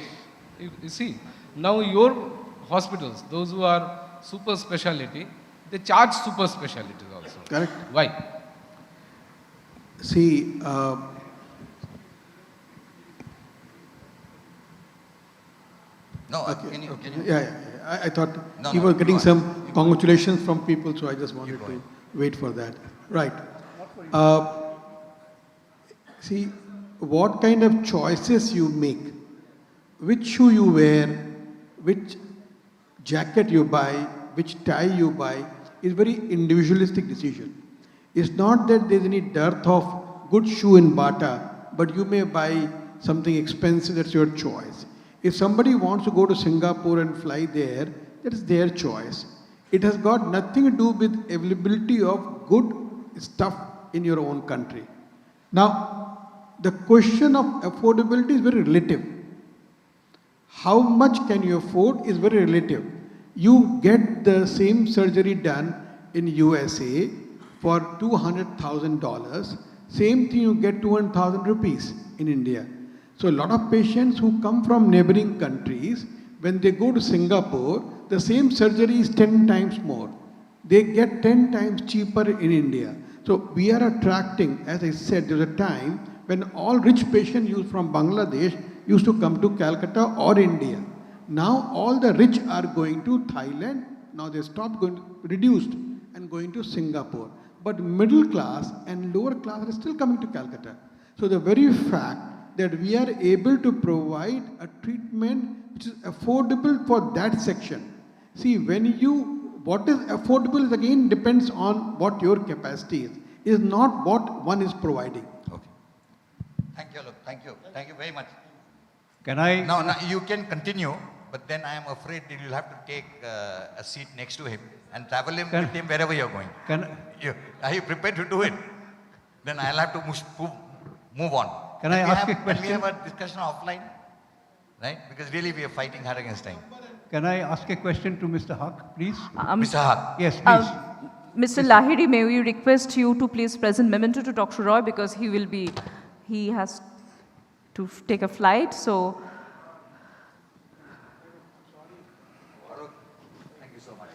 Speaker 2: You see, now your hospitals, those who are super specialty, they charge super specialties also.
Speaker 5: Correct.
Speaker 2: Why?
Speaker 5: See,
Speaker 3: No,
Speaker 5: okay,
Speaker 3: can you,
Speaker 5: okay.
Speaker 3: can you?
Speaker 5: Yeah, yeah, yeah. I thought
Speaker 3: No,
Speaker 5: you
Speaker 3: no,
Speaker 5: were
Speaker 3: go
Speaker 5: getting
Speaker 3: on.
Speaker 5: some congratulations from people, so I just wanted
Speaker 3: go
Speaker 5: to
Speaker 3: ahead.
Speaker 5: wait for that. Right. See, what kind of choices you make, which shoe you wear, which jacket you buy, which tie you buy, is very individualistic decision. It's not that there's any dearth of good shoe in Bata, but you may buy something expensive, that's your choice. If somebody wants to go to Singapore and fly there, that is their choice. It has got nothing to do with availability of good stuff in your own country. Now, the question of affordability is very relative. How much can you afford is very relative. You get the same surgery done in USA for $200,000. Same thing you get 200,000 rupees in India. So a lot of patients who come from neighboring countries, when they go to Singapore, the same surgery is 10 times more. They get 10 times cheaper in India. So we are attracting, as I said, there was a time when all rich patients used from Bangladesh used to come to Calcutta or India. Now all the rich are going to Thailand. Now they stopped going, reduced and going to Singapore. But middle class and lower class are still coming to Calcutta. So the very fact that we are able to provide a treatment which is affordable for that section. See, what is affordable is again depends on what your capacity is not what one is providing.
Speaker 3: Okay. Thank you, Alok. Thank you. Thank you very much.
Speaker 7: Can I?
Speaker 3: Now, you can continue, but then I am afraid that you'll have to take a seat next to him and travel him with him wherever you're going. Are you prepared to do it? Then I'll have to move on.
Speaker 7: Can I ask a
Speaker 3: Can we
Speaker 7: question?
Speaker 3: have a discussion offline? Right? Because really we are fighting hard against time.
Speaker 7: Can I ask a question to Mr. Huck, please?
Speaker 3: Mr. Haq.
Speaker 7: Yes, please.
Speaker 1: Mr. Lahiri, may we request you to please present memento to Dr. Roy because he has to take a flight. So,
Speaker 3: Thank you so much.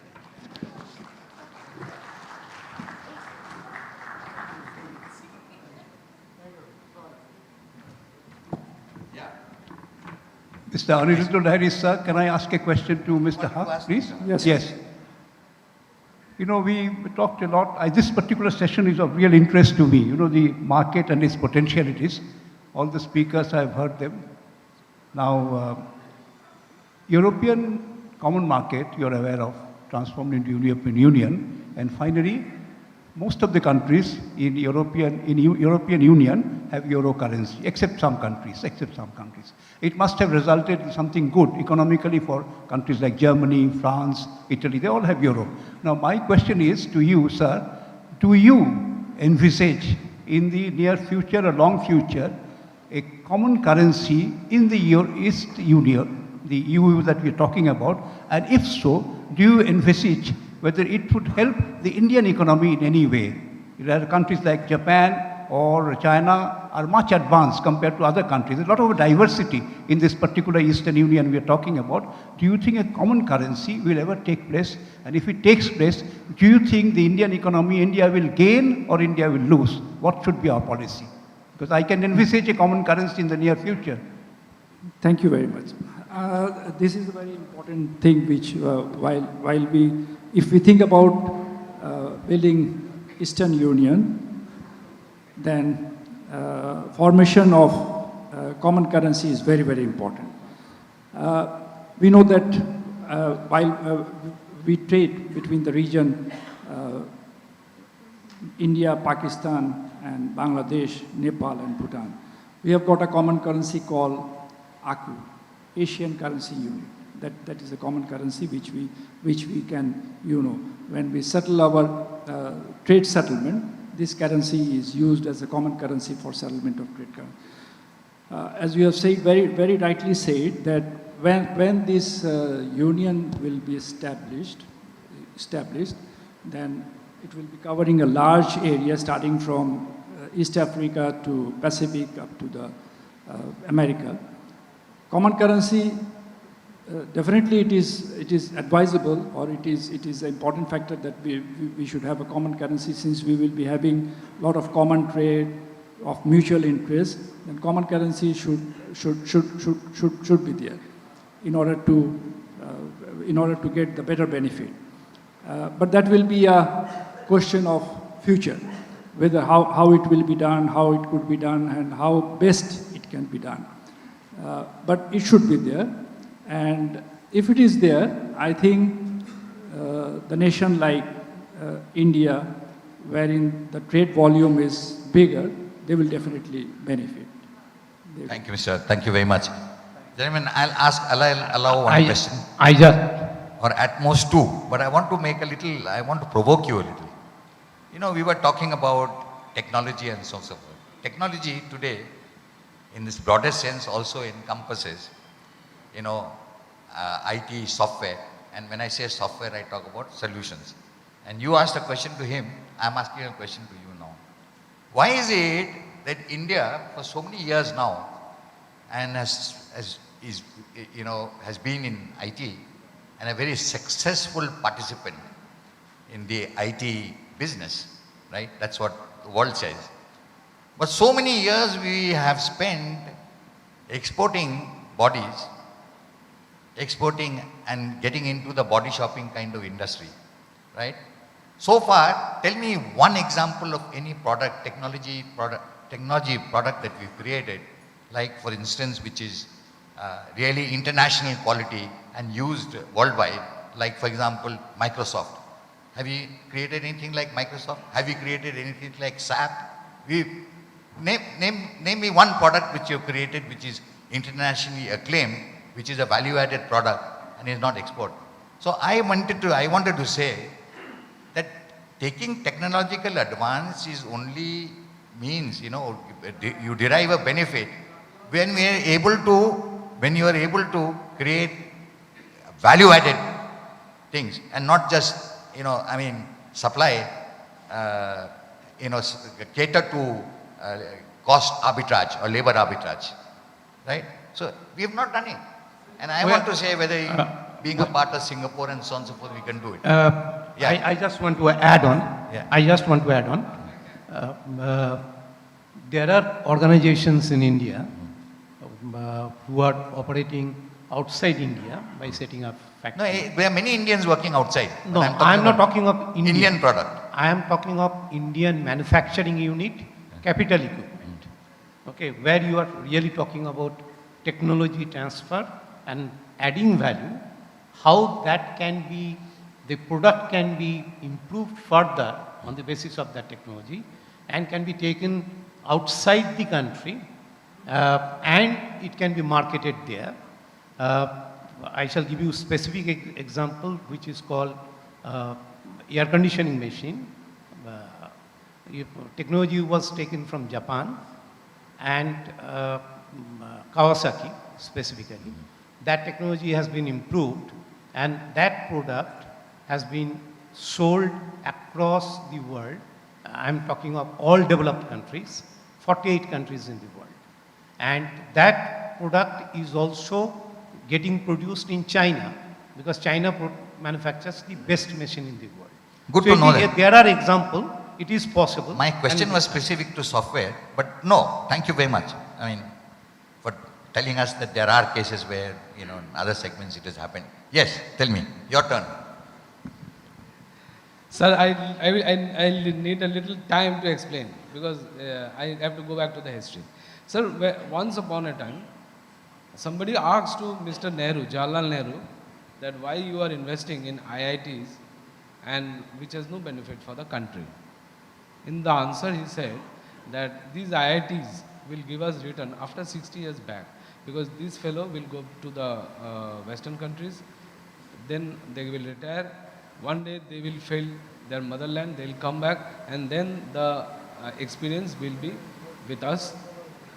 Speaker 7: Mr. Aniruddha Lahiri, sir, can I ask a question to Mr.
Speaker 3: to
Speaker 7: Huck,
Speaker 3: ask,
Speaker 7: please?
Speaker 3: sir?
Speaker 4: Yes.
Speaker 7: Yes. You know, we talked a lot. This particular session is of real interest to me. You know, the market and its potentialities. All the speakers, I've heard them. Now, European common market, you're aware of, transformed into European Union. And finally, most of the countries in European Union have euro currency, except some countries. It must have resulted in something good economically for countries like Germany, France, Italy. They all have euro. Now, my question is to you, sir, do you envisage in the near future or long future a common currency in the East Union, the EU that we're talking about? And if so, do you envisage whether it would help the Indian economy in any way? There are countries like Japan or China are much advanced compared to other countries. There's a lot of diversity in this particular Eastern Union we are talking about. Do you think a common currency will ever take place? And if it takes place, do you think the Indian economy, India will gain or India will lose? What should be our policy? Because I can envisage a common currency in the near future.
Speaker 4: Thank you very much. This is a very important thing which if we think about building Eastern Union, then formation of common currency is very, very important. We know that while we trade between the region, India, Pakistan, and Bangladesh, Nepal, and Bhutan. We have got a common currency called AKU, Asian Currency Unit. That is a common currency which we can, when we settle our trade settlement, this currency is used as a common currency for settlement of trade. As you have said, very rightly said, that when this union will be established, then it will be covering a large area starting from East Africa to Pacific up to the America. Common currency, definitely it is advisable, or it is an important factor that we should have a common currency, since we will be having a lot of common trade of mutual interest. Then common currency should be there in order to get the better benefit. But that will be a question of future, whether how it will be done, how it could be done, and how best it can be done. But it should be there. And if it is there, I think the nation like India, wherein the trade volume is bigger, they will definitely benefit.
Speaker 3: Thank you, Mr. Thank you very much. Gentlemen, I'll allow one question. Or at most two, but I want to provoke you a little. We were talking about technology and so forth. Technology today, in this broader sense, also encompasses, IT, software. And when I say software, I talk about solutions. And you asked a question to him, I'm asking a question to you now. Why is it that India, for so many years now, and has been in IT, and a very successful participant in the IT business, right? That's what the world says. But so many years we have spent exporting bodies, exporting and getting into the body shopping kind of industry, right? So far, tell me one example of any technology product that we've created, like for instance, which is really international quality and used worldwide, like for example, Microsoft. Have you created anything like Microsoft? Have you created anything like SAP? Name me one product which you've created which is internationally acclaimed, which is a value-added product and is not export. So I wanted to say that taking technological advance is only means, you derive a benefit when you are able to create value-added things and not just, supply, cater to cost arbitrage or labor arbitrage, right? So we have not done it. And I want to say whether being a part of Singapore and so on and so forth, we can do it.
Speaker 7: I just want to add on.
Speaker 3: Yeah.
Speaker 7: I just want to add on. There are organizations in India who are operating outside India by setting up
Speaker 3: No,
Speaker 7: factories.
Speaker 3: there are many Indians working outside.
Speaker 7: No, I am not talking of
Speaker 3: Indian product.
Speaker 7: I am talking of Indian manufacturing unit, capital equipment. Okay, where you are really talking about technology transfer and adding value, how that can be, the product can be improved further on the basis of that technology and can be taken outside the country and it can be marketed there. I shall give you a specific example which is called air conditioning machine. Technology was taken from Japan and Kawasaki specifically. That technology has been improved and that product has been sold across the world. I'm talking of all developed countries, 48 countries in the world. And that product is also getting produced in China because China manufactures the best machine in the world.
Speaker 3: Good
Speaker 7: So
Speaker 3: to know that.
Speaker 7: there are examples, it is possible.
Speaker 3: My question was specific to software, but no, thank you very much. For telling us that there are cases where, in other segments it has happened. Yes, tell me, your turn.
Speaker 2: Sir, I'll need a little time to explain because I have to go back to the history. Sir, once upon a time, somebody asked to Mr. Nehru, Jawaharlal Nehru, that why you are investing in IITs and which has no benefit for the country. In the answer, he said that these IITs will give us return after 60 years back, because this fellow will go to the Western countries, then they will retire. One day they will fail their motherland, they will come back, and then the experience will be with us,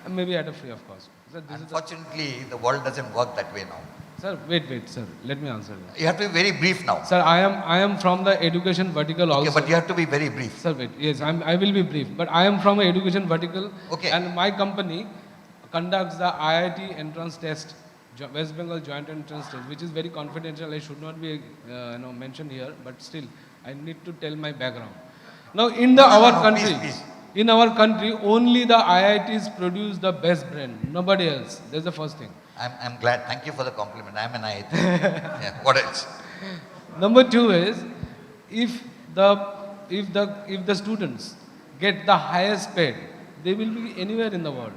Speaker 2: and maybe at a free of cost. So this
Speaker 3: Unfortunately, the world doesn't work that way now.
Speaker 2: sir, wait, sir. Let me answer that.
Speaker 3: You have to be very brief now.
Speaker 2: Sir, I am from the education vertical also.
Speaker 3: Okay, but you have to be very brief.
Speaker 2: Sir, wait. Yes, I will be brief. But I am from a education vertical.
Speaker 3: Okay.
Speaker 2: And my company conducts the IIT entrance test, West Bengal joint entrance test, which is very confidential. I should not be mentioned here. But still, I need to tell my background. Now, in our country,
Speaker 3: please.
Speaker 2: in our country, only the IITs produce the best brain. Nobody else. That's the first thing.
Speaker 3: I'm glad. Thank you for the compliment. I'm an IIT. Yeah, what else?
Speaker 2: Number two is, if the students get the highest paid, they will be anywhere in the world.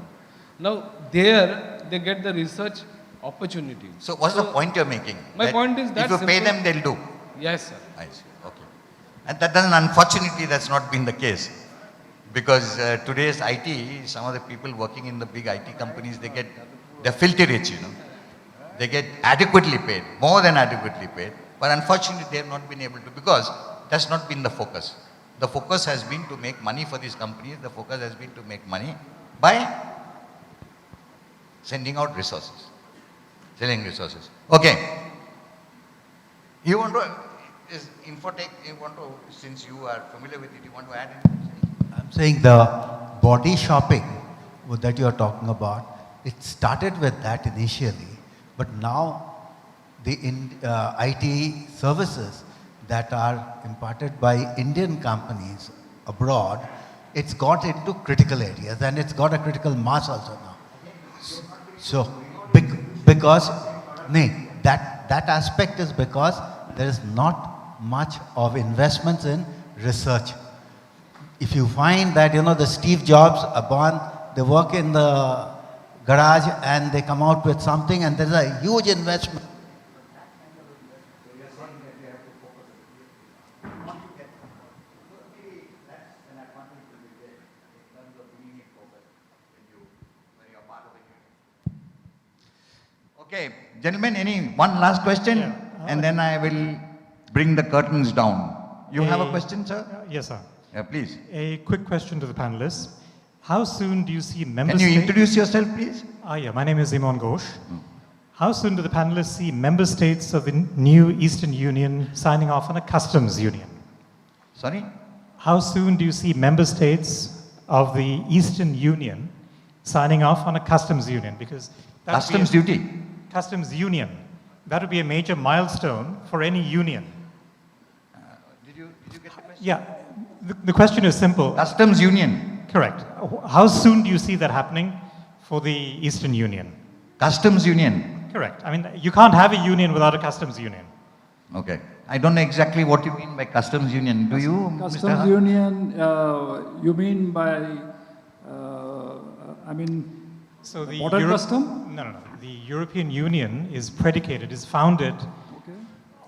Speaker 2: Now there they get the research opportunity.
Speaker 3: So what's the point you're making?
Speaker 2: My point is that
Speaker 3: if you pay
Speaker 2: simple.
Speaker 3: them, they'll do.
Speaker 2: Yes, sir.
Speaker 3: I see. Okay. And that doesn't, unfortunately, that's not been the case. Because today's IT, some of the people working in the big IT companies, they're filthy rich, They get adequately paid, more than adequately paid. But unfortunately, they have not been able to, because that's not been the focus. The focus has been to make money for these companies. The focus has been to make money by sending out resources, selling resources. Okay. You want to, is Infotech, since you are familiar with it, you want to add anything?
Speaker 6: I'm saying the body shopping that you are talking about, it started with that initially, but now the IT services that are imparted by Indian companies abroad, it's got into critical areas and it's got a critical mass also now. So, because that aspect is because there is not much of investments in research. If you find that, the Steve Jobs are born, they work in the garage and they come out with something and there's a huge investment.
Speaker 3: Okay, gentlemen, one last question?
Speaker 8: Yeah.
Speaker 3: And then I will bring the curtains down. You have a question, sir?
Speaker 8: Yes, sir.
Speaker 3: Yeah, please.
Speaker 8: A quick question to the panelists. How soon do you see member
Speaker 3: Can you
Speaker 8: states...
Speaker 3: introduce yourself, please?
Speaker 8: Yeah, my name is Imran Ghosh. How soon do the panelists see member states of the new Eastern Union signing off on a customs union?
Speaker 3: Sorry?
Speaker 8: How soon do you see member states of the Eastern Union signing off on a customs union? Because that would be
Speaker 3: Customs duty.
Speaker 8: Customs union. That would be a major milestone for any union.
Speaker 3: Did you get the question?
Speaker 8: Yeah, the question is simple.
Speaker 3: Customs union.
Speaker 8: Correct. How soon do you see that happening for the Eastern Union?
Speaker 3: Customs union.
Speaker 8: Correct. I mean, you can't have a union without a customs union.
Speaker 3: Okay. I don't know exactly what you mean by customs union. Do you, Mr.
Speaker 4: Customs
Speaker 3: Haq?
Speaker 4: union, you mean by,
Speaker 8: So the
Speaker 4: border custom?
Speaker 8: No. The European Union is founded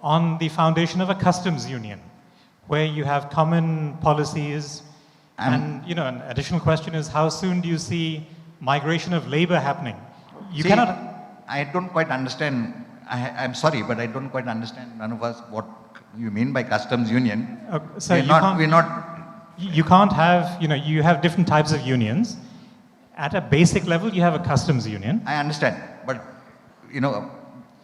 Speaker 8: on the foundation of a customs union, where you have common policies. And an additional question is, how soon do you see migration of labor happening?
Speaker 3: I don't quite understand. I'm sorry, but I don't quite understand, none of us, what you mean by customs union.
Speaker 8: So you can't have, you have different types of unions. At a basic level, you have a customs union.
Speaker 3: I understand, but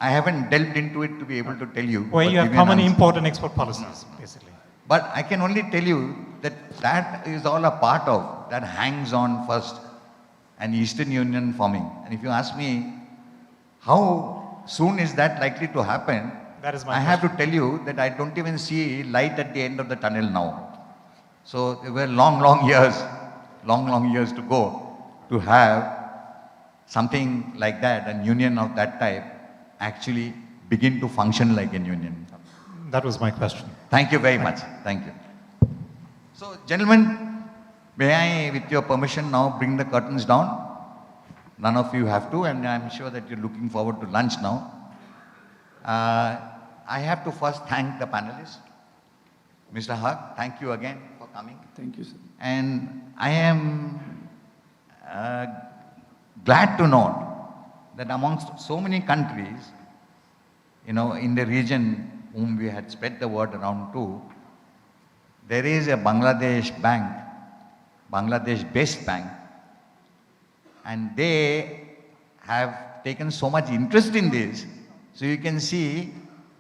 Speaker 3: I haven't delved into it to be able to tell you.
Speaker 8: Where you have common import and export policies, basically.
Speaker 3: But I can only tell you that is all a part of, that hangs on first, an Eastern Union forming. And if you ask me, how soon is that likely to happen?
Speaker 8: That is my
Speaker 3: I have to tell you that I don't even see light at the end of the tunnel now. So there were long years to go to have something like that, a union of that type, actually begin to function like a union.
Speaker 8: That was my question.
Speaker 3: Thank you very much. Thank you. So, gentlemen, may I, with your permission, now bring the curtains down? None of you have to, and I'm sure that you're looking forward to lunch now. I have to first thank the panelists. Mr. Haq, thank you again for coming.
Speaker 4: Thank you, sir.
Speaker 3: And I am glad to note that amongst so many countries, in the region whom we had spread the word around to, there is a Bangladesh bank, Bangladesh-based bank, and they have taken so much interest in this. So you can see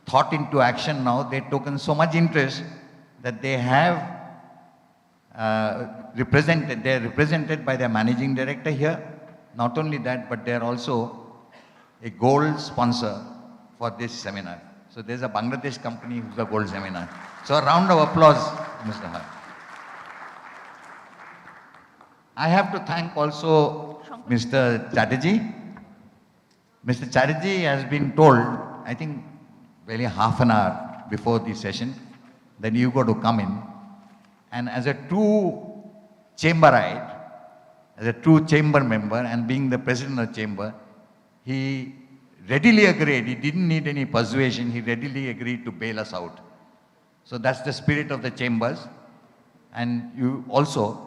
Speaker 3: thought into action now. They've taken so much interest that they have they're represented by their managing director here. Not only that, but they're also a gold sponsor for this seminar. So there's a Bangladesh company who's a gold seminar. So a round of applause, Mr. Har. I have to thank also Mr. Chatterjee. Mr. Chatterjee has been told, I think, barely half an hour before the session, that you got to come in. And as a true chamberite, as a true chamber member, and being the president of the chamber, he readily agreed. He didn't need any persuasion. He readily agreed to bail us out. So that's the spirit of the chambers. And you also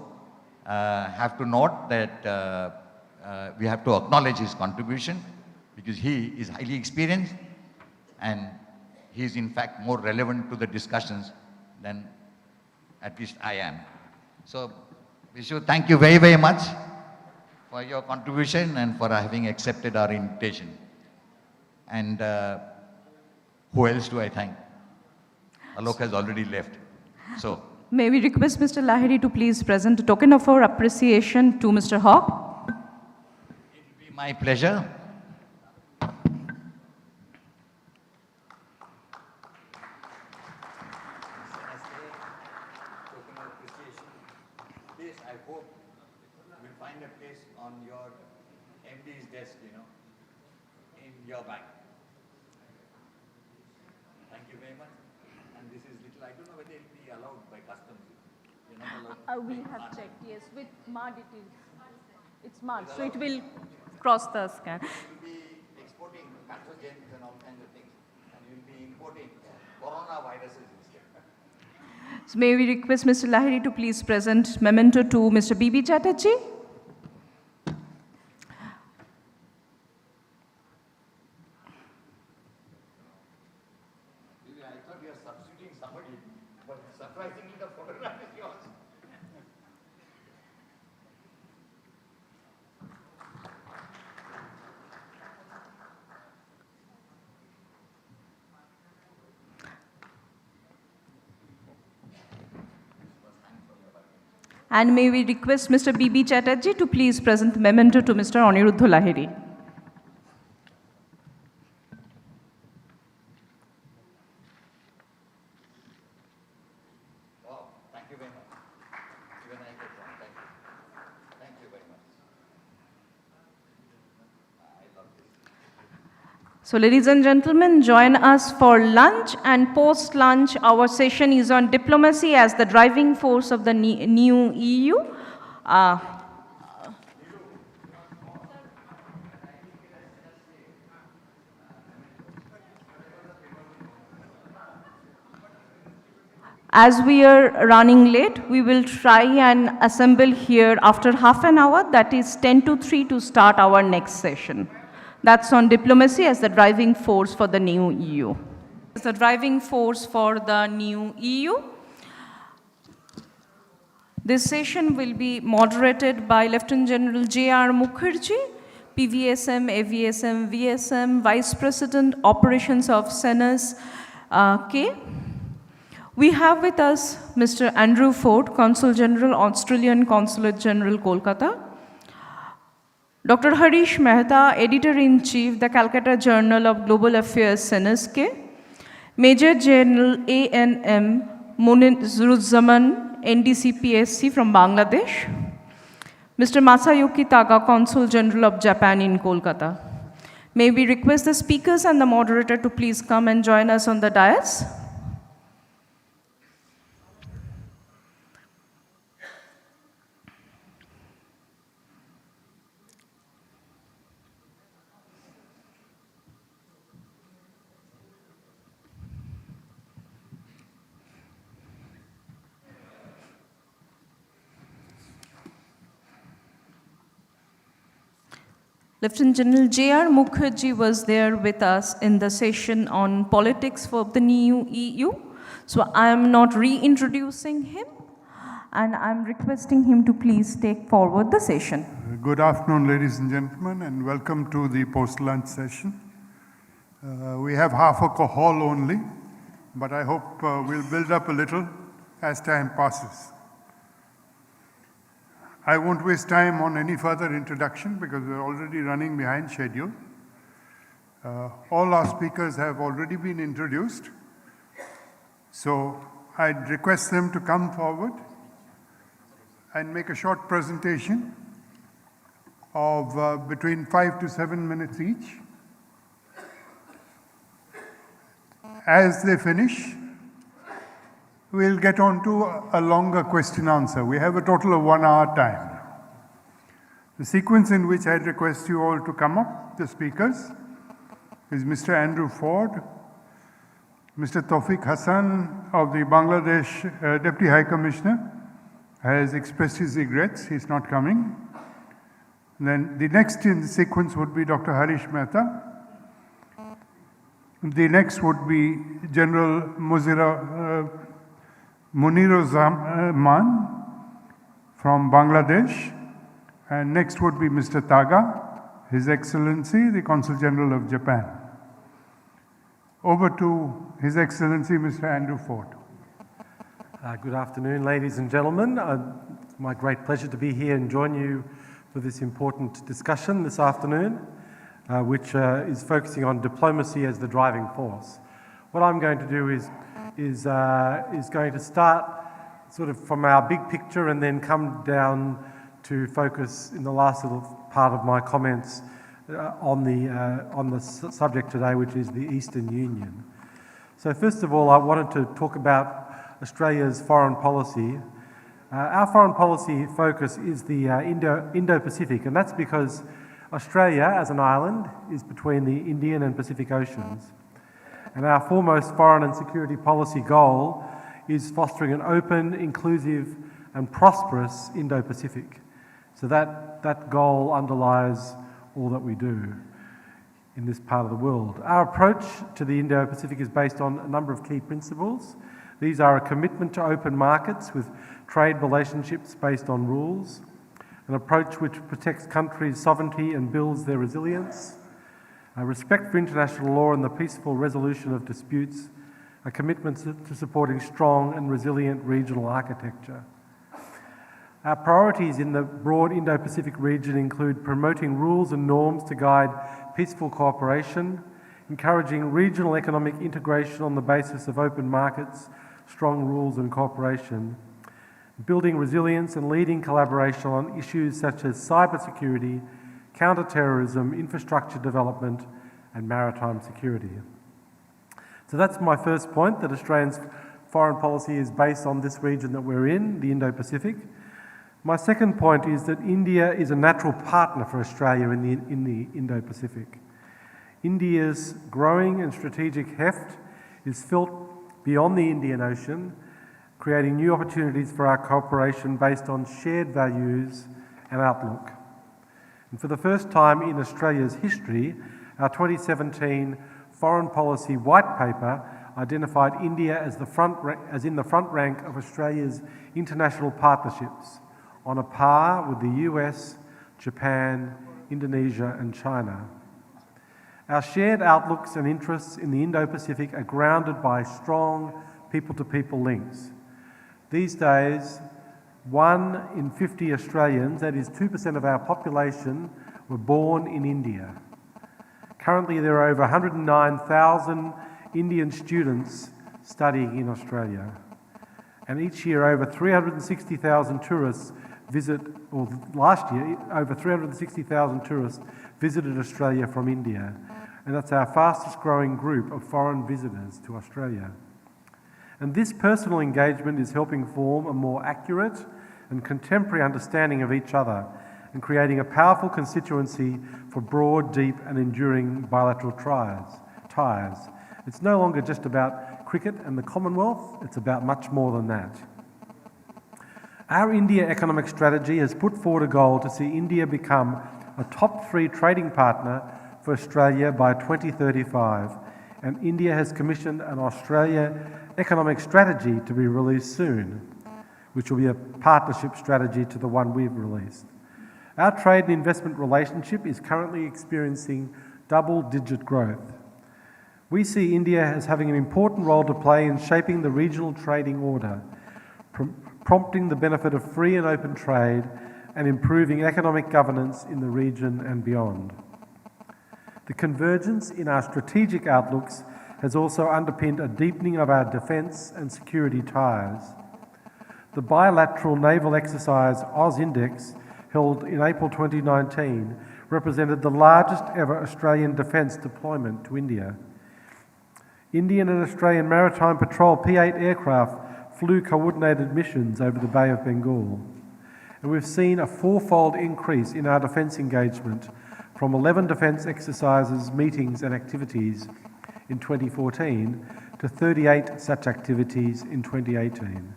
Speaker 3: have to note that we have to acknowledge his contribution, because he is highly experienced and he is in fact more relevant to the discussions than at least I am. So Vishu, thank you very, very much for your contribution and for having accepted our invitation. And who else do I thank? Alok has already left. So,
Speaker 1: May we request Mr. Lahiri to please present a token of our appreciation to Mr. Hawk?
Speaker 3: it will be my pleasure. This, I hope, will find a place on your MD's desk, in your bank. Thank you very much. And this is little, I don't know whether it will be allowed by customs. You're not allowed.
Speaker 1: We have checked, yes. With MAD it is. It's MAD, so it will cross the scan.
Speaker 3: You'll be exporting pathogens and all kinds of things. And you'll be importing coronaviruses instead.
Speaker 1: So may we request Mr. Lahiri to please present memento to Mr. B.B. Chatterjee?
Speaker 3: I thought you were substituting somebody, but surprisingly the photograph is yours.
Speaker 1: And may we request Mr. B.B. Chatterjee to please present the memento to Mr. Aniruddha Lahiri.
Speaker 3: Wow, thank you very much. Even I get one. Thank you. Thank you very much. I love this.
Speaker 1: So ladies and gentlemen, join us for lunch, and post-lunch our session is on diplomacy as the driving force of the new EU. As we are running late, we will try and assemble here after half an hour, that is 10 to 3, to start our next session. That's on diplomacy as the driving force for the new EU. As the driving force for the new EU. This session will be moderated by Lieutenant General J.R. Mukherjee, PVSM, AVSM, VSM, Vice President, Operations of Senas K. We have with us Mr. Andrew Ford, Consul General, Australian Consulate General, Kolkata. Dr. Harish Mehta, Editor-in-Chief, the Calcutta Journal of Global Affairs, Senaske. Major General A.N.M. Munizruzzaman, NDCPSC from Bangladesh. Mr. Masayuki Taga, Consul General of Japan in Kolkata. May we request the speakers and the moderator to please come and join us on the dais. Lieutenant General J.R. Mukherjee was there with us in the session on politics for the new EU. So I am not reintroducing him, and I'm requesting him to please take forward the session.
Speaker 9: Good afternoon, ladies and gentlemen, and welcome to the post-lunch session. We have half a hall only, but I hope we'll build up a little as time passes. I won't waste time on any further introduction because we're already running behind schedule. All our speakers have already been introduced, so I'd request them to come forward and make a short presentation of between 5 to 7 minutes each. As they finish, we'll get on to a longer question answer. We have a total of 1 hour time. The sequence in which I'd request you all to come up, the speakers, is Mr. Andrew Ford, Mr. Tawfiq Hassan of the Bangladesh Deputy High Commissioner has expressed his regrets, he's not coming. Then the next in the sequence would be Dr. Harish Mehta. The next would be General Muniruzzaman from Bangladesh. And next would be Mr. Taga, His Excellency, the Consul General of Japan. Over to His Excellency, Mr. Andrew Ford.
Speaker 10: Good afternoon, ladies and gentlemen. It's my great pleasure to be here and join you for this important discussion this afternoon, which is focusing on diplomacy as the driving force. What I'm going to do is going to start sort of from our big picture and then come down to focus in the last little part of my comments on the subject today, which is the Eastern Union. So first of all, I wanted to talk about Australia's foreign policy. Our foreign policy focus is the Indo-Pacific, and that's because Australia, as an island, is between the Indian and Pacific Oceans. And our foremost foreign and security policy goal is fostering an open, inclusive, and prosperous Indo-Pacific. So that goal underlies all that we do in this part of the world. Our approach to the Indo-Pacific is based on a number of key principles. These are a commitment to open markets with trade relationships based on rules, an approach which protects countries' sovereignty and builds their resilience, a respect for international law and the peaceful resolution of disputes, a commitment to supporting strong and resilient regional architecture. Our priorities in the broad Indo-Pacific region include promoting rules and norms to guide peaceful cooperation, encouraging regional economic integration on the basis of open markets, strong rules and cooperation, building resilience and leading collaboration on issues such as cybersecurity, counter-terrorism, infrastructure development, and maritime security. So that's my first point, that Australia's foreign policy is based on this region that we're in, the Indo-Pacific. My second point is that India is a natural partner for Australia in the Indo-Pacific. India's growing and strategic heft is felt beyond the Indian Ocean, creating new opportunities for our cooperation based on shared values and outlook. And for the first time in Australia's history, our 2017 Foreign Policy White Paper identified India as in the front rank of Australia's international partnerships, on a par with the US, Japan, Indonesia and China. Our shared outlooks and interests in the Indo-Pacific are grounded by strong people-to-people links. These days, 1 in 50 Australians, that is 2% of our population, were born in India. Currently, there are over 109,000 Indian students studying in Australia. And each year, over 360,000 tourists last year, over 360,000 tourists visited Australia from India. And that's our fastest growing group of foreign visitors to Australia. And this personal engagement is helping form a more accurate and contemporary understanding of each other and creating a powerful constituency for broad, deep and enduring bilateral ties. It's no longer just about cricket and the Commonwealth, it's about much more than that. Our India economic strategy has put forward a goal to see India become a top 3 trading partner for Australia by 2035, and India has commissioned an Australia economic strategy to be released soon, which will be a partnership strategy to the one we've released. Our trade and investment relationship is currently experiencing double-digit growth. We see India as having an important role to play in shaping the regional trading order, prompting the benefit of free and open trade and improving economic governance in the region and beyond. The convergence in our strategic outlooks has also underpinned a deepening of our defence and security ties. The bilateral naval exercise AusIndex, held in April 2019, represented the largest ever Australian defence deployment to India. Indian and Australian Maritime Patrol P-8 aircraft flew coordinated missions over the Bay of Bengal. And we've seen a 4-fold increase in our defence engagement, from 11 defence exercises, meetings and activities in 2014 to 38 such activities in 2018.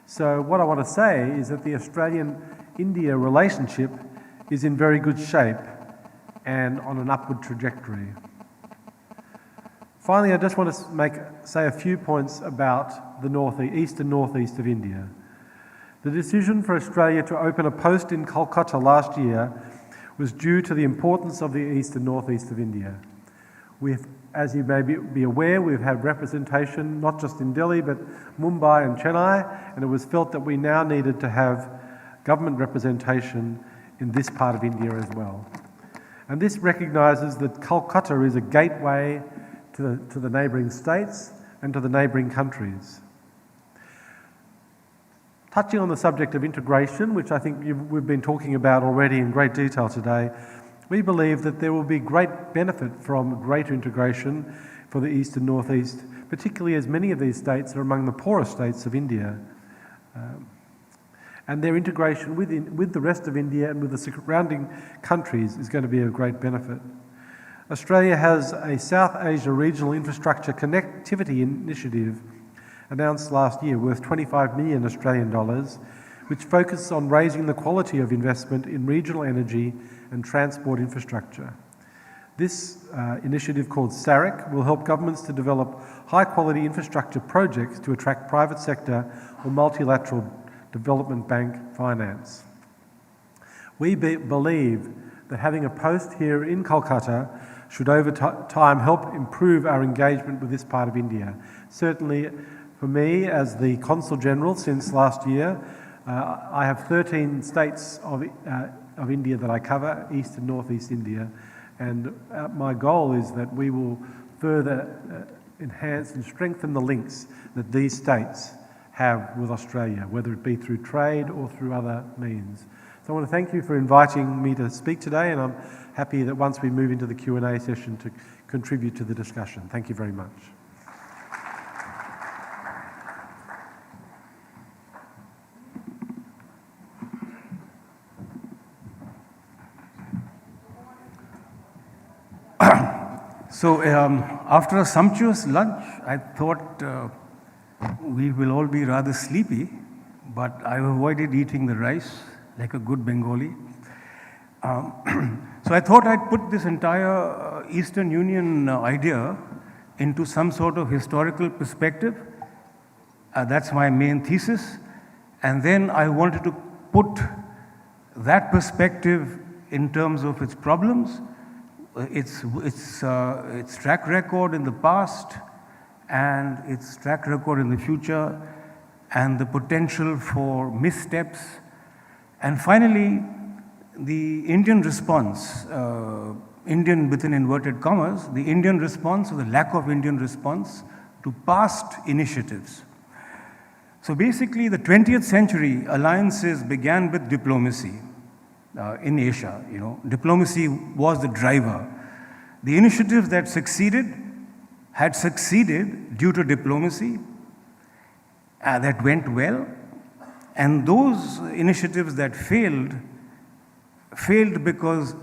Speaker 10: So what I want to say is that the Australian-India relationship is in very good shape and on an upward trajectory. Finally, I just want to say a few points about the east and northeast of India. The decision for Australia to open a post in Kolkata last year was due to the importance of the east and northeast of India. As you may be aware, we've had representation not just in Delhi but Mumbai and Chennai, and it was felt that we now needed to have government representation in this part of India as well. And this recognises that Kolkata is a gateway to the neighbouring states and to the neighbouring countries. Touching on the subject of integration, which I think we've been talking about already in great detail today, we believe that there will be great benefit from greater integration for the east and northeast, particularly as many of these states are among the poorest states of India. And their integration with the rest of India and with the surrounding countries is going to be a great benefit. Australia has a South Asia Regional Infrastructure Connectivity Initiative announced last year worth 25 million Australian dollars, which focuses on raising the quality of investment in regional energy and transport infrastructure. This initiative, called SARIC, will help governments to develop high-quality infrastructure projects to attract private sector or multilateral development bank finance. We believe that having a post here in Kolkata should over time help improve our engagement with this part of India. Certainly for me, as the Consul General since last year, I have 13 states of India that I cover, East and Northeast India, and my goal is that we will further enhance and strengthen the links that these states have with Australia, whether it be through trade or through other means. So I want to thank you for inviting me to speak today, and I'm happy that once we move into the Q&A session to contribute to the discussion. Thank you very much.
Speaker 11: So after a sumptuous lunch, I thought we will all be rather sleepy, but I avoided eating the rice like a good Bengali. So I thought I'd put this entire Eastern Union idea into some sort of historical perspective. That's my main thesis. And then I wanted to put that perspective in terms of its problems, its track record in the past, and its track record in the future, and the potential for missteps. And finally, the Indian response, Indian within inverted commas, the Indian response or the lack of Indian response to past initiatives. So basically, the 20th century alliances began with diplomacy in Asia. Diplomacy was the driver. The initiatives that succeeded had succeeded due to diplomacy that went well, and those initiatives that failed because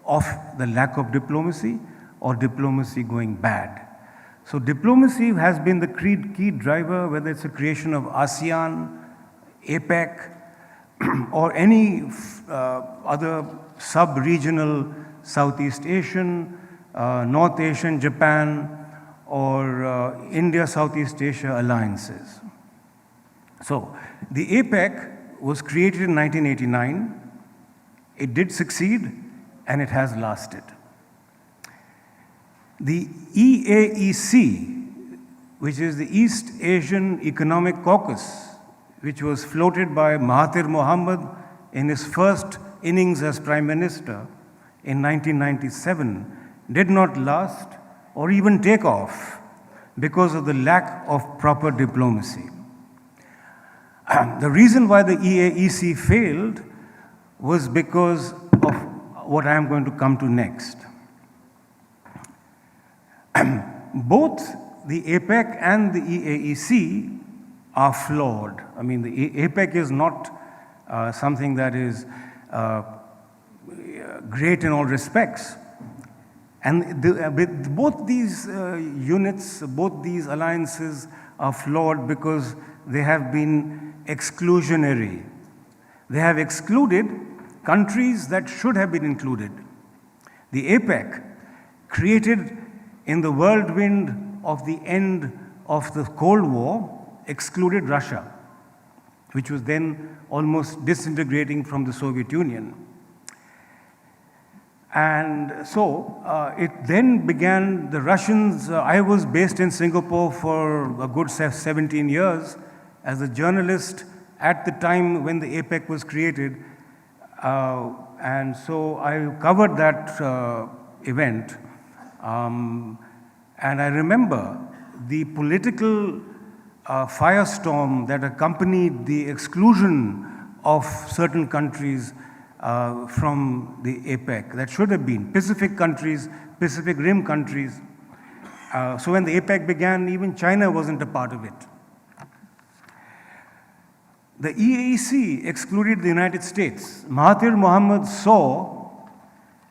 Speaker 11: of the lack of diplomacy or diplomacy going bad. So diplomacy has been the key driver, whether it's the creation of ASEAN, APEC, or any other sub-regional Southeast Asian, North Asian, Japan, or India-Southeast Asia alliances. So the APEC was created in 1989. It did succeed, and it has lasted. The EAEC, which is the East Asian Economic Caucus, which was floated by Mahathir Mohamad in his first innings as Prime Minister in 1997, did not last or even take off because of the lack of proper diplomacy. The reason why the EAEC failed was because of what I am going to come to next. Both the APEC and the EAEC are flawed. I mean, the APEC is not something that is great in all respects. And with both these units, both these alliances are flawed because they have been exclusionary. They have excluded countries that should have been included. The APEC, created in the whirlwind of the end of the Cold War, excluded Russia, which was then almost disintegrating from the Soviet Union. And so it then began, the Russians, I was based in Singapore for a good 17 years as a journalist at the time when the APEC was created. And so I covered that event. And I remember the political firestorm that accompanied the exclusion of certain countries from the APEC. That should have been Pacific countries, Pacific Rim countries. So when the APEC began, even China wasn't a part of it. The EAEC excluded the United States. Mahathir Mohamad saw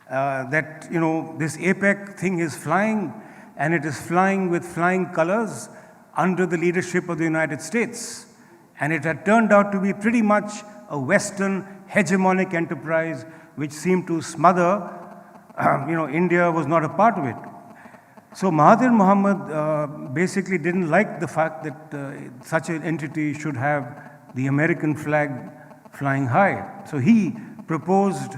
Speaker 11: that, you know, this APEC thing is flying, and it is flying with flying colors under the leadership of the United States. And it had turned out to be pretty much a Western hegemonic enterprise which seemed to smother, India was not a part of it. So Mahathir Mohamad basically didn't like the fact that such an entity should have the American flag flying high. So he proposed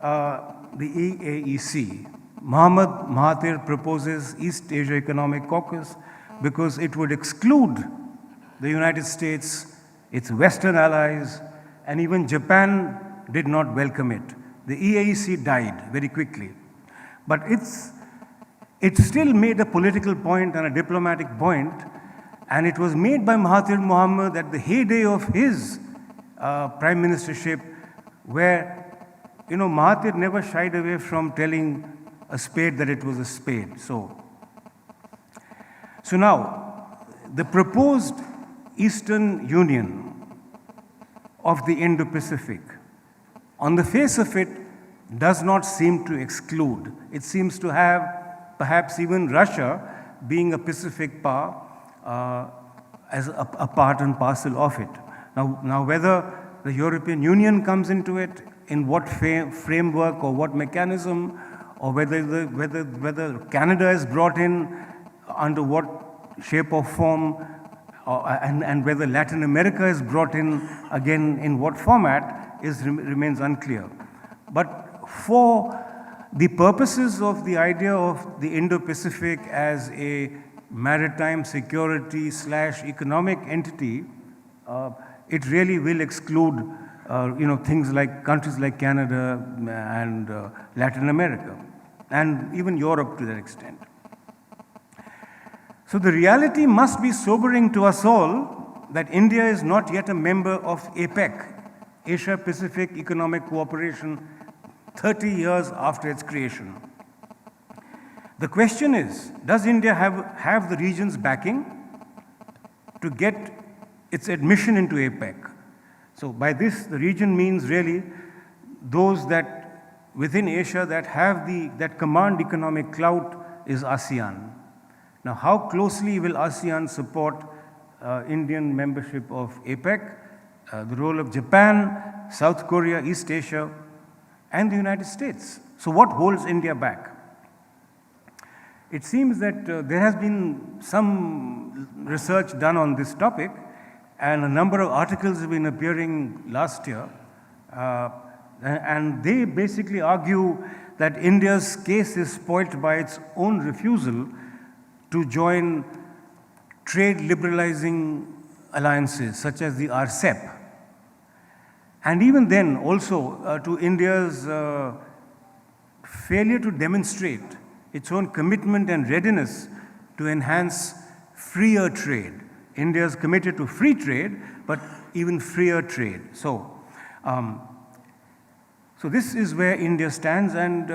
Speaker 11: the EAEC. Mahathir proposes East Asia Economic Caucus because it would exclude the United States, its Western allies, and even Japan did not welcome it. The EAEC died very quickly. But it still made a political point and a diplomatic point, and it was made by Mahathir Mohamad at the heyday of his prime ministership, where, Mahathir never shied away from telling a spade that it was a spade. So now, the proposed Eastern Union of the Indo-Pacific, on the face of it, does not seem to exclude. It seems to have perhaps even Russia being a Pacific power as a part and parcel of it. Now whether the European Union comes into it, in what framework or what mechanism, or whether Canada is brought in under what shape or form, and whether Latin America is brought in again in what format remains unclear. But for the purposes of the idea of the Indo-Pacific as a maritime security / economic entity, it really will exclude things like countries like Canada and Latin America, and even Europe to that extent. So the reality must be sobering to us all that India is not yet a member of APEC, Asia Pacific Economic Cooperation, 30 years after its creation. The question is, does India have the region's backing to get its admission into APEC? So by this, the region means really those that within Asia that command economic clout is ASEAN. Now, how closely will ASEAN support Indian membership of APEC? The role of Japan South Korea, East Asia, and the United States. So what holds India back? It seems that there has been some research done on this topic, and a number of articles have been appearing last year, and they basically argue that India's case is spoilt by its own refusal to join trade liberalizing alliances such as the RCEP. And even then also to India's failure to demonstrate its own commitment and readiness to enhance freer trade. India is committed to free trade, but even freer trade. So this is where India stands, and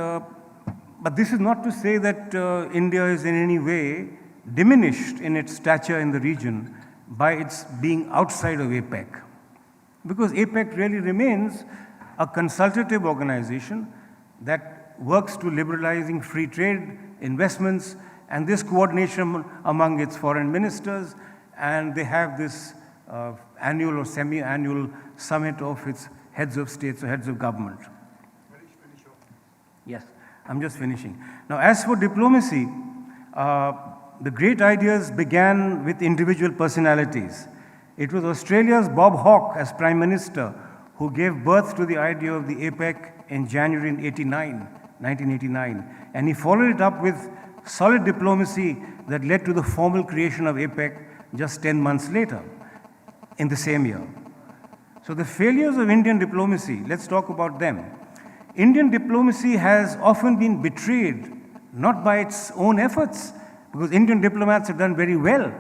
Speaker 11: but this is not to say that India is in any way diminished in its stature in the region by its being outside of APEC. Because APEC really remains a consultative organization that works to liberalizing free trade, investments, and this coordination among its foreign ministers, and they have this annual or semi-annual summit of its heads of states or heads of government. Yes, I'm just finishing. Now, as for diplomacy, the great ideas began with individual personalities. It was Australia's Bob Hawke as Prime Minister who gave birth to the idea of the APEC in January 1989. And he followed it up with solid diplomacy that led to the formal creation of APEC just 10 months later in the same year. So the failures of Indian diplomacy, let's talk about them. Indian diplomacy has often been betrayed, not by its own efforts, because Indian diplomats have done very well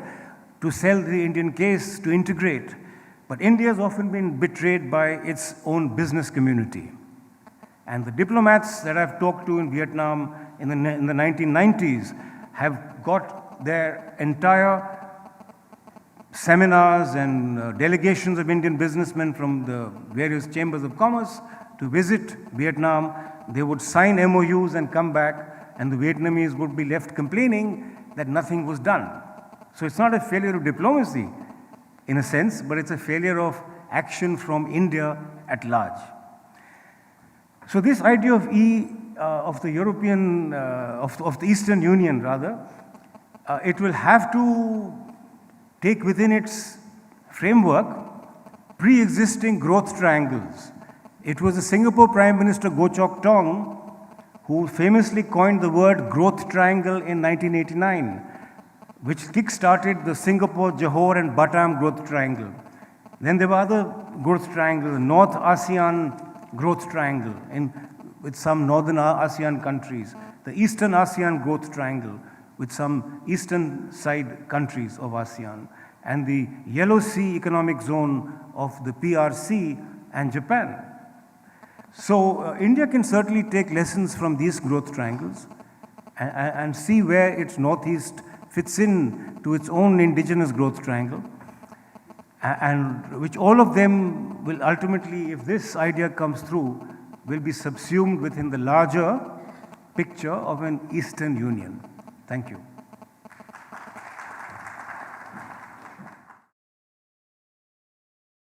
Speaker 11: to sell the Indian case, to integrate. But India has often been betrayed by its own business community. And the diplomats that I've talked to in Vietnam in the 1990s have got their entire seminars and delegations of Indian businessmen from the various chambers of commerce to visit Vietnam. They would sign MOUs and come back, and the Vietnamese would be left complaining that nothing was done. So it's not a failure of diplomacy in a sense, but it's a failure of action from India at large. So this idea of of the European, of the Eastern Union rather, it will have to take within its framework pre-existing growth triangles. It was the Singapore Prime Minister Goh Chok Tong who famously coined the word growth triangle in 1989, which kick-started the Singapore, Johor and Batam growth triangle. Then there were other growth triangles, the North ASEAN growth triangle with some Northern ASEAN countries, the Eastern ASEAN growth triangle with some eastern side countries of ASEAN, and the Yellow Sea economic zone of the PRC and Japan. So India can certainly take lessons from these growth triangles and see where its Northeast fits in to its own indigenous growth triangle, and which all of them will ultimately, if this idea comes through, will be subsumed within the larger picture of an Eastern Union. Thank you.